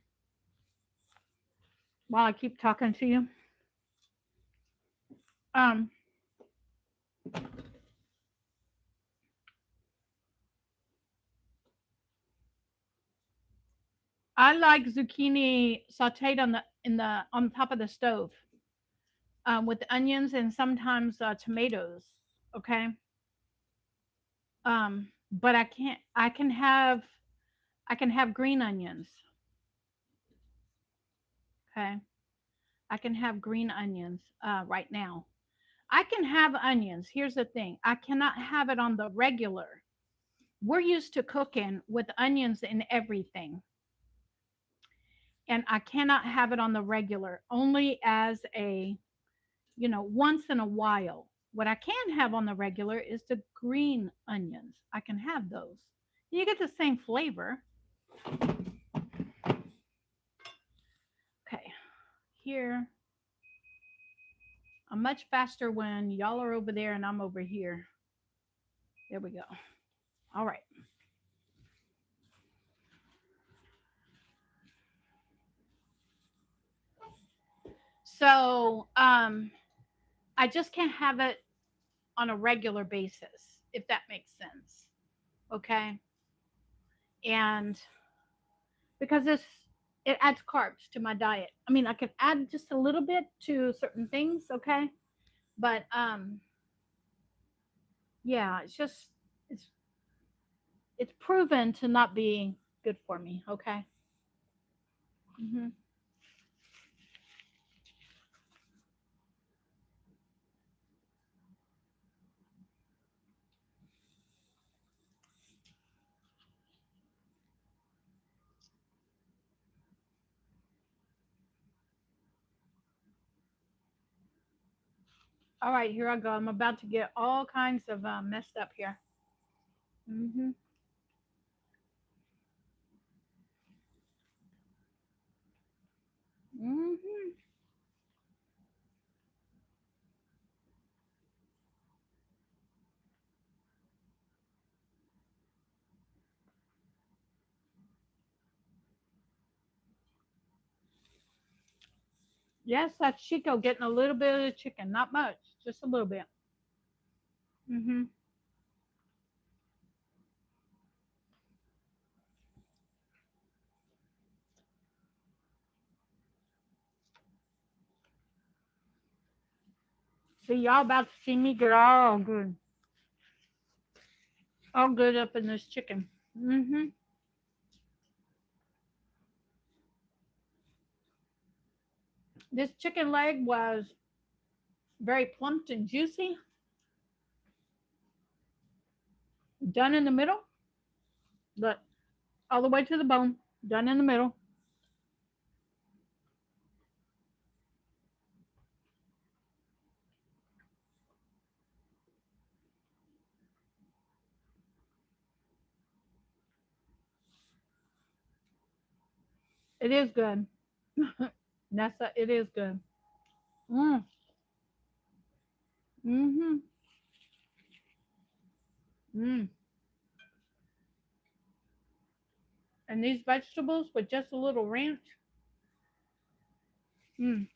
while I keep talking to you. Um, I like zucchini sautéed on top of the stove with onions and sometimes tomatoes. Okay, but I can't. I can have green onions. Okay, I can have green onions right now. I can have onions. Here's the thing: I cannot have it on the regular. We're used to cooking with onions in everything, and I cannot have it on the regular. Only as a once in a while. What I can have on the regular is the green onions. I can have those. You get the same flavor. Okay, here. I'm much faster when y'all are over there and I'm over here. There we go. All right. So, I just can't have it on a regular basis, if that makes sense. Okay. And because it adds carbs to my diet. I mean, I can add just a little bit to certain things, okay? But yeah, it's it's proven to not be good for me. Okay. hmm All right, here I go. I'm about to get all kinds of messed up here. hmm hmm Yes, that's Chico getting a little bit of the chicken, not much, just a little bit. hmm See, y'all about to see me get all good up in this chicken. This chicken leg was very plump and juicy, done in the middle, but all the way to the bone, done in the middle. It is good. Nessa, it is good. Mm. Mm-hmm. Mm. And these vegetables with just a little ranch. Mm.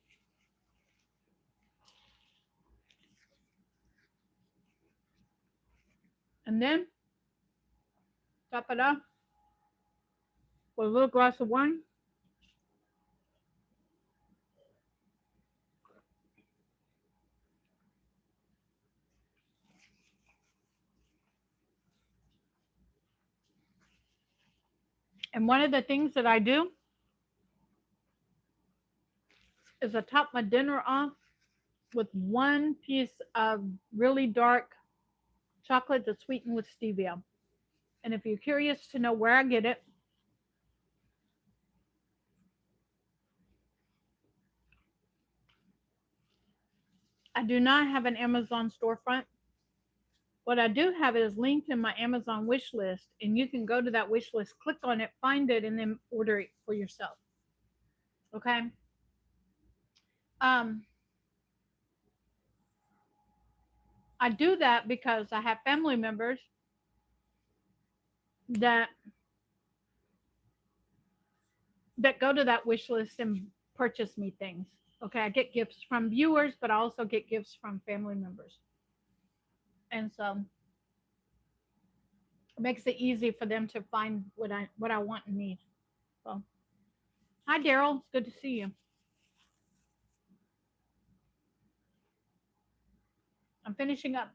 And then top it off with a little glass of wine. And one of the things that I do is I top my dinner off with one piece of really dark chocolate that's sweetened with stevia. And if you're curious to know where I get it, I do not have an Amazon storefront. What I do have is linked in my Amazon wish list, and you can go to that wish list, click on it, find it, and then order it for yourself. Okay. Um, I do that because I have family members that go to that wish list and purchase me things. Okay, I get gifts from viewers, but I also get gifts from family members, and so it makes it easy for them to find what I want and need. So, hi Daryl, it's good to see you. I'm finishing up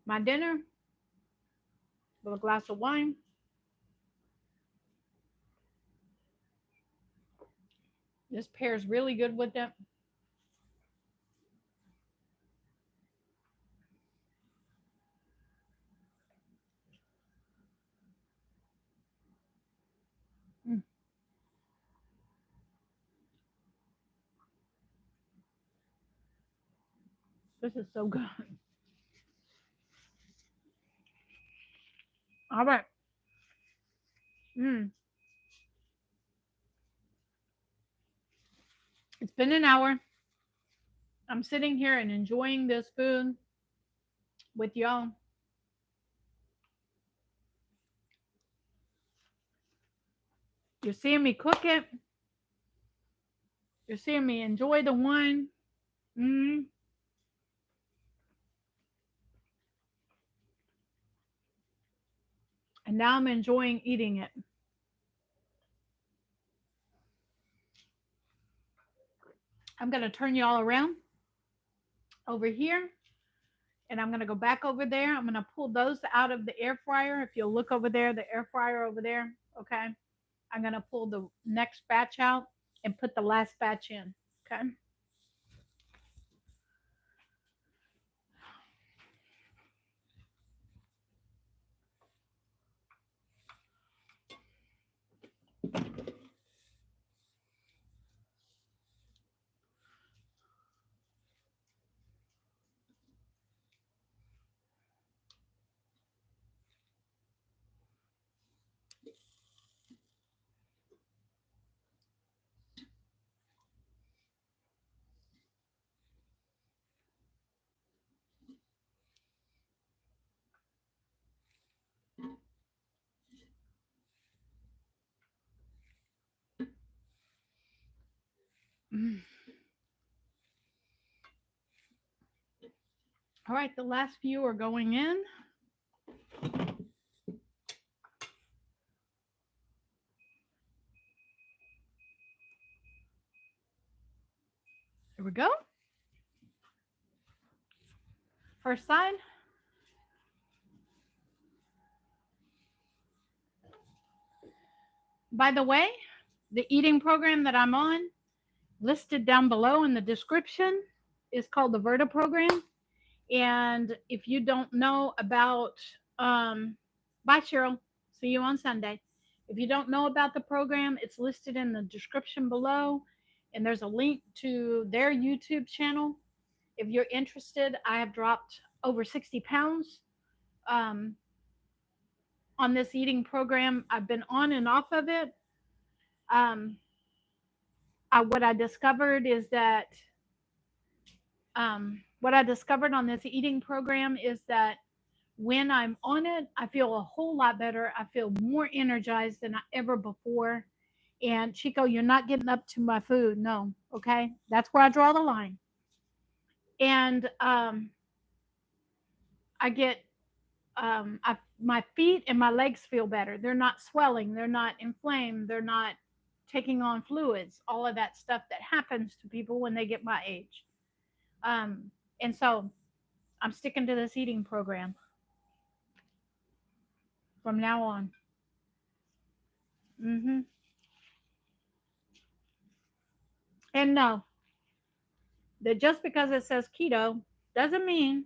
my dinner with a glass of wine. This pairs really good with it. Mm, this is so good. All right. Mm, it's been an hour. I'm sitting here and enjoying this food with y'all. You're seeing me cook it. You're seeing me enjoy the wine. Mm, and now I'm enjoying eating it. I'm going to turn y'all around over here, and I'm going to go back over there. I'm going to pull those out of the air fryer. If you'll look over there, the air fryer over there. Okay. I'm going to pull the next batch out and put the last batch in. Okay. Mm. All right. The last few are going in. Here we go. First side. By the way, the eating program that I'm on, listed down below in the description, is called the Verta program. And if you don't know about, bye, Cheryl. See you on Sunday. If you don't know about the program, it's listed in the description below. And there's a link to their YouTube channel. If you're interested, I have dropped over 60 pounds um, on this eating program. I've been on and off of it. Um, what I discovered is that what I discovered on this eating program is that when I'm on it, I feel a whole lot better. I feel more energized than I ever before. And Chico, you're not getting up to my food. No. Okay. That's where I draw the line. And I get, my feet and my legs feel better. They're not swelling. They're not inflamed. They're not taking on fluids, all of that stuff that happens to people when they get my age. And so I'm sticking to this eating program from now on. Hmm. And no, that just because it says keto doesn't mean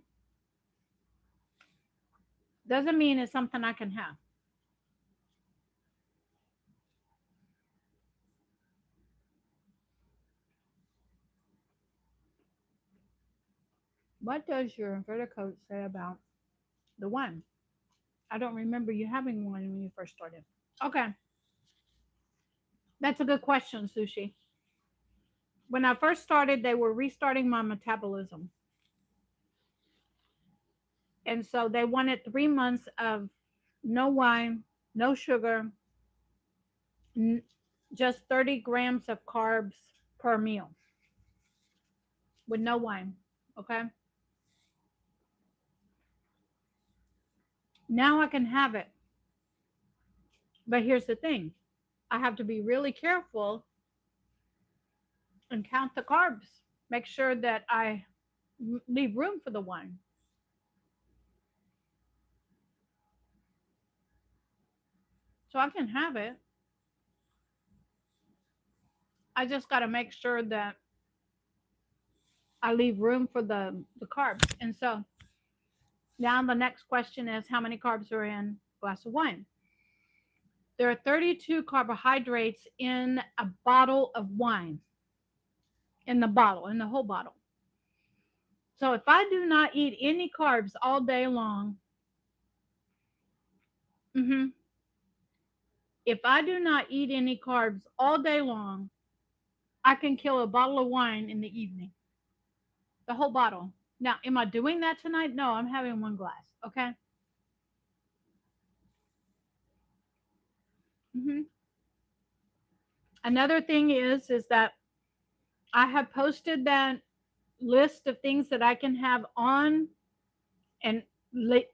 doesn't mean it's something I can have. What does your verticoat say about the one? I don't remember you having one when you first started. Okay, that's a good question, Sushi. When I first started, they were restarting my metabolism, and so they wanted 3 months of no wine, no sugar, n- just 30 grams of carbs per meal with no wine. Okay, now I can have it, but here's the thing: I have to be really careful and count the carbs. Make sure that I leave room for the wine. So I can have it. I just got to make sure that I leave room for the carbs. And so now the next question is how many carbs are in a glass of wine? There are 32 carbohydrates in a bottle of wine, in the bottle, in the whole bottle. So if I do not eat any carbs all day long, mhm, if I do not eat any carbs all day long, I can kill a bottle of wine in the evening, the whole bottle. Now, am I doing that tonight? No, I'm having one glass. Okay. Hmm. Another thing is that I have posted that list of things that I can have on and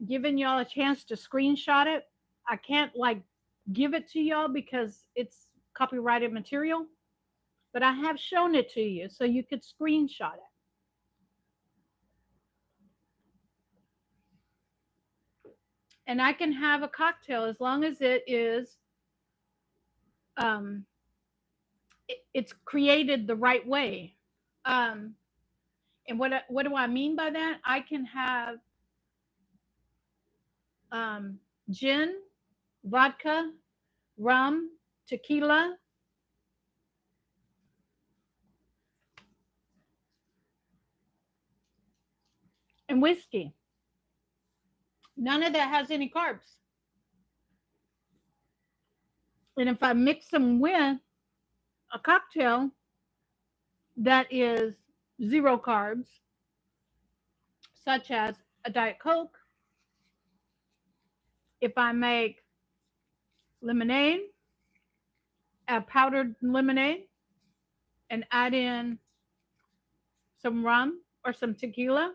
giving y'all a chance to screenshot it. I can't like give it to y'all because it's copyrighted material, but I have shown it to you so you could screenshot it. And I can have a cocktail as long as it is um, it's created the right way. Um, and what do I mean by that? I can have um, gin, vodka, rum, tequila, and whiskey. None of that has any carbs. And if I mix them with a cocktail that is zero carbs, such as a Diet Coke, if I make lemonade, a powdered lemonade, and add in some rum or some tequila,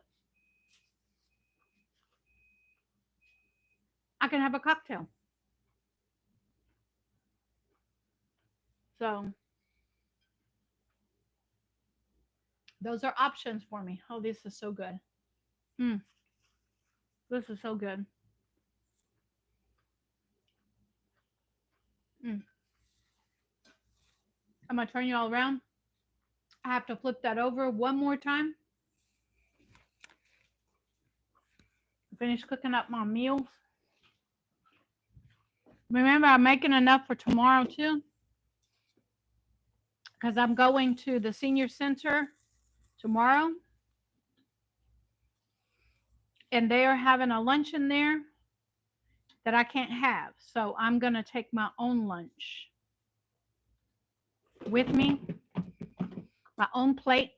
I can have a cocktail. So those are options for me. Oh, this is so good. Mm. This is so good. Mm. I'm gonna turn you all around. I have to flip that over one more time. Finish cooking up my meals. Remember, I'm making enough for tomorrow too, because I'm going to the senior center tomorrow, and they are having a luncheon there that I can't have. So I'm gonna take my own lunch with me, my own plate.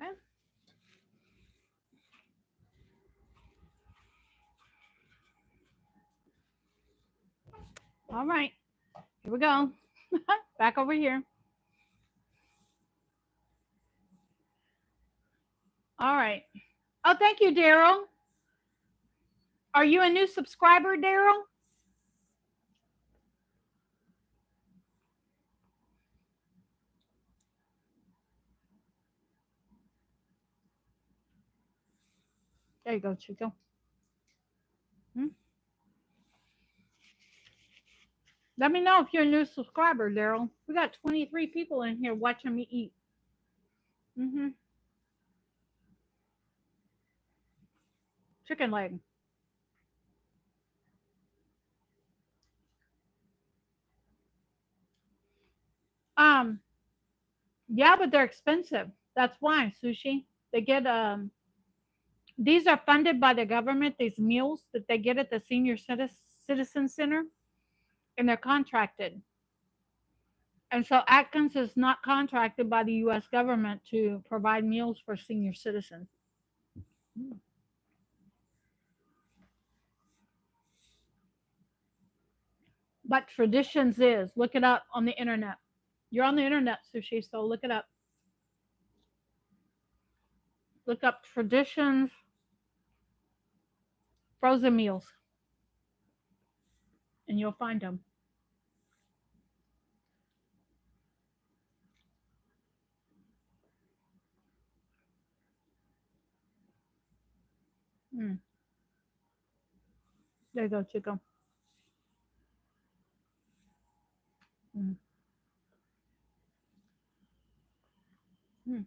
Okay. All right. Here we go. Back over here. All right. Oh, thank you, Daryl. Are you a new subscriber, Daryl? There you go, Chico. Hmm? Let me know if you're a new subscriber, Daryl. We got 23 people in here watching me eat. Mm-hmm. Chicken leg. Um, yeah, but they're expensive. That's why, Sushi. They get these are funded by the government, these meals that they get at the senior citizen center, and they're contracted. And so Atkins is not contracted by the US government to provide meals for senior citizens. But Traditions is, look it up on the internet. You're on the internet, Sushi, so look it up. Look up Traditions frozen meals and you'll find them. Mm, there you go, Chico. Mm, mm.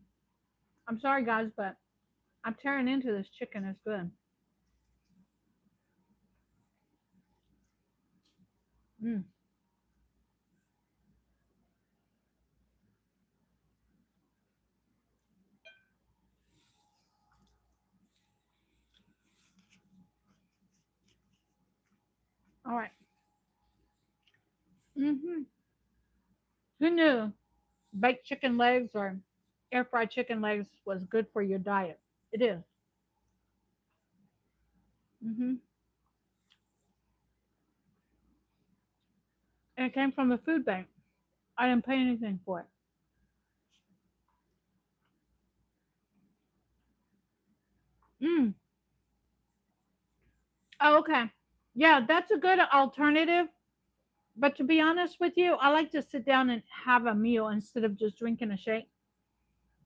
I'm sorry, guys, but I'm tearing into this chicken. It's good. Mm. All right. Mm-hmm. Who knew baked chicken legs or air fried chicken legs was good for your diet? It is. Mm-hmm. And it came from the food bank. I didn't pay anything for it. Mm. Oh, okay. Yeah, that's a good alternative. But to be honest with you, I like to sit down and have a meal instead of just drinking a shake.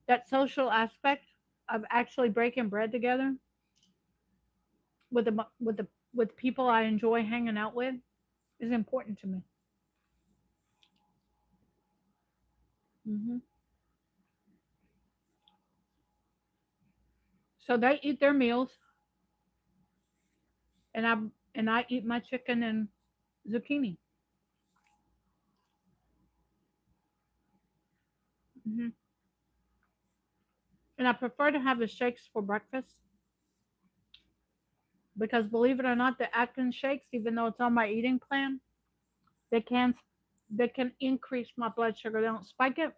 That social aspect of actually breaking bread together with people I enjoy hanging out with is important to me. Hmm. So they eat their meals, and I eat my chicken and zucchini. Hmm. And I prefer to have the shakes for breakfast because believe it or not, the Atkins shakes, even though it's on my eating plan, they can they can increase my blood sugar. They don't spike it,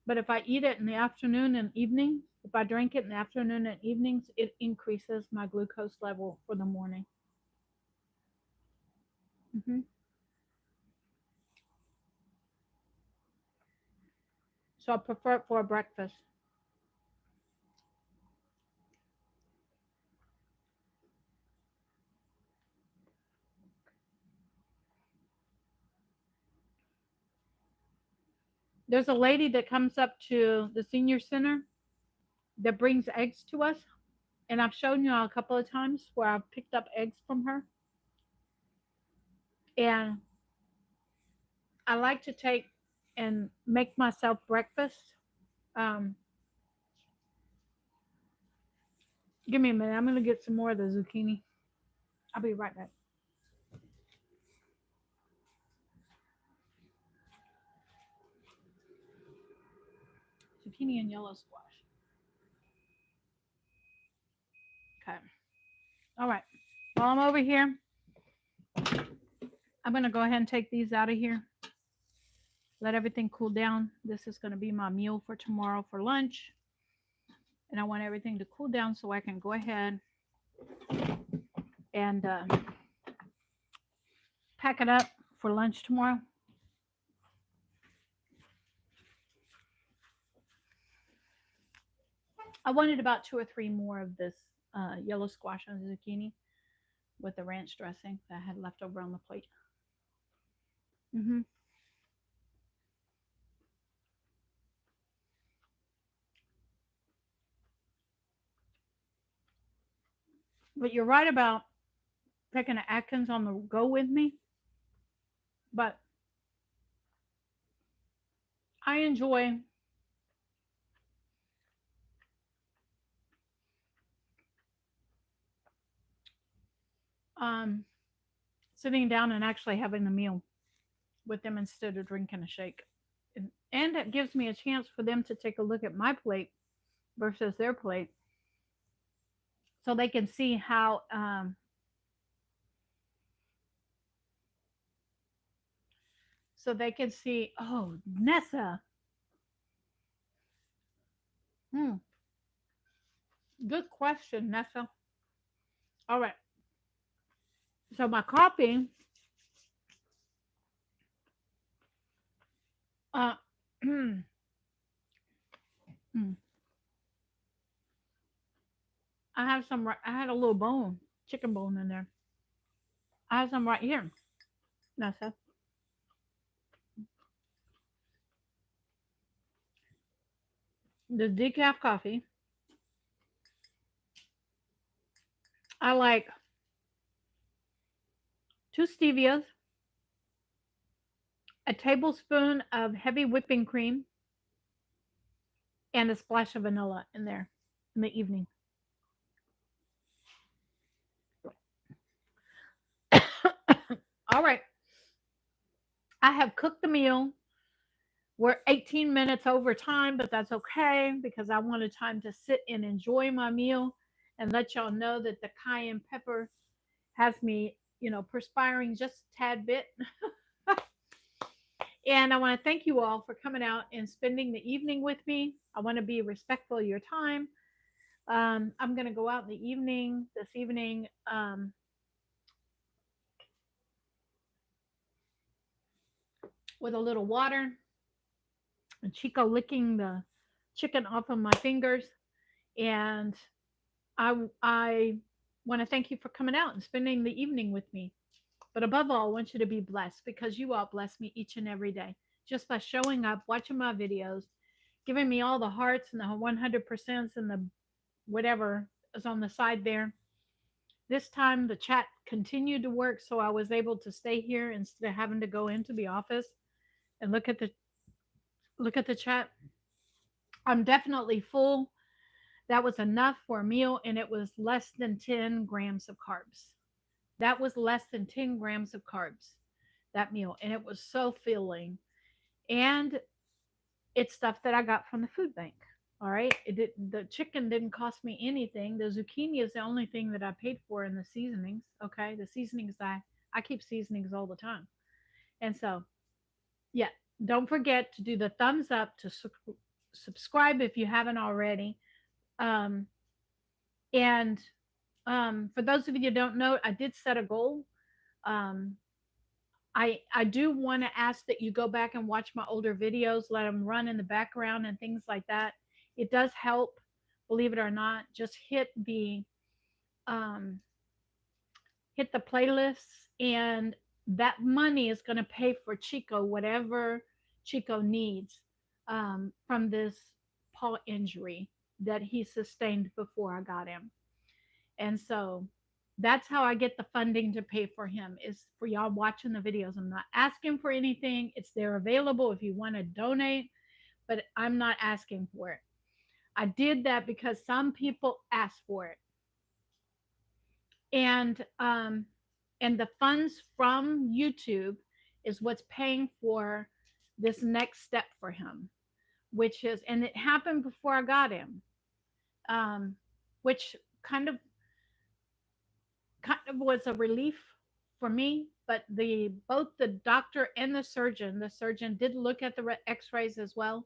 but if I eat it in the afternoon and evening, if I drink it in the afternoon and evenings, it increases my glucose level for the morning. Hmm. So I prefer it for breakfast. There's a lady that comes up to the senior center that brings eggs to us, and I've shown you all a couple of times where I've picked up eggs from her. And I like to take and make myself breakfast. Um, Give me a minute. I'm gonna get some more of the zucchini. I'll be right back. Zucchini and yellow squash. Okay. All right. While I'm over here, I'm gonna go ahead and take these out of here. Let everything cool down. This is gonna be my meal for tomorrow for lunch, and I want everything to cool down so I can go ahead and pack it up for lunch tomorrow. I wanted about two or three more of this yellow squash and zucchini with the ranch dressing that I had left over on the plate. Hmm. But you're right about picking an Atkins on the go with me. But I enjoy um, sitting down and actually having a meal with them instead of drinking a shake. And it gives me a chance for them to take a look at my plate versus their plate so they can see how so they can see, oh, Nessa. Hmm, good question, Nessa. All right. So my coffee, uh, I have some. I had a little bone, chicken bone in there. I have some right here, Nessa. The decaf coffee. I like two stevias, a tablespoon of heavy whipping cream, and a splash of vanilla in there in the evening. All right. I have cooked the meal. We're 18 minutes over time, but that's okay because I wanted time to sit and enjoy my meal and let y'all know that the cayenne pepper has me, perspiring just a tad bit. And I want to thank you all for coming out and spending the evening with me. I want to be respectful of your time. I'm going to go out in the evening, this evening, with a little water and Chico licking the chicken off of my fingers. And I want to thank you for coming out and spending the evening with me. But above all, I want you to be blessed because you all bless me each and every day just by showing up, watching my videos, giving me all the hearts and the 100% and the whatever is on the side there. This time the chat continued to work, so I was able to stay here instead of having to go into the office and look at the chat. I'm definitely full. That was enough for a meal, and it was less than 10 grams of carbs. That was less than 10 grams of carbs, that meal, and it was so filling. And it's stuff that I got from the food bank. All right. The chicken didn't cost me anything. The zucchini is the only thing that I paid for in the seasonings. Okay. The seasonings, I keep seasonings all the time. And so, yeah, don't forget to do the thumbs up to subscribe if you haven't already. Um, and for those of you who don't know, I did set a goal. Um, I do want to ask that you go back and watch my older videos, let them run in the background and things like that. It does help, believe it or not. Just um, hit the playlists, and that money is going to pay for Chico whatever Chico needs. from this paw injury that he sustained before I got him. And so that's how I get the funding to pay for him, is for y'all watching the videos. I'm not asking for anything. It's there available if you want to donate, but I'm not asking for it. I did that because some people asked for it. And and the funds from YouTube is what's paying for this next step for him, which is, and it happened before I got him, um, which kind of was a relief for me. But the both the doctor and the surgeon did look at the X-rays as well,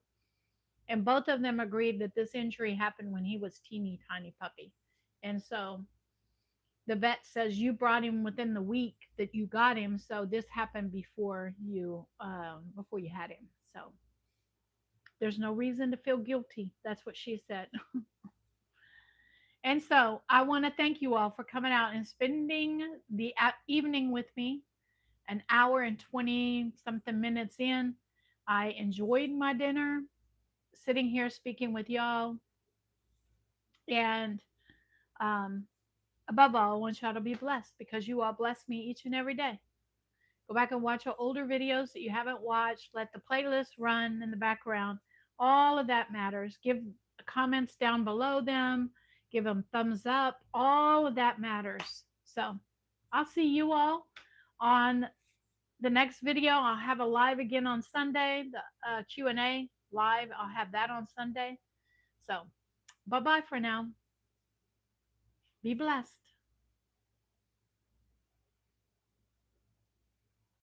and both of them agreed that this injury happened when he was teeny tiny puppy. And so the vet says you brought him within the week that you got him, so this happened before you had him. So there's no reason to feel guilty. That's what she said. And so I want to thank you all for coming out and spending the evening with me. An hour and 20 something minutes in, I enjoyed my dinner, sitting here speaking with y'all. And um, above all, I want y'all to be blessed, because you all bless me each and every day. Go back and watch our older videos that you haven't watched. Let the playlist run in the background. All of that matters. Give comments down below them. Give them thumbs up. All of that matters. So I'll see you all on the next video. I'll have a live again on Sunday. The Q&A live. I'll have that on Sunday. So bye-bye for now. Be blessed.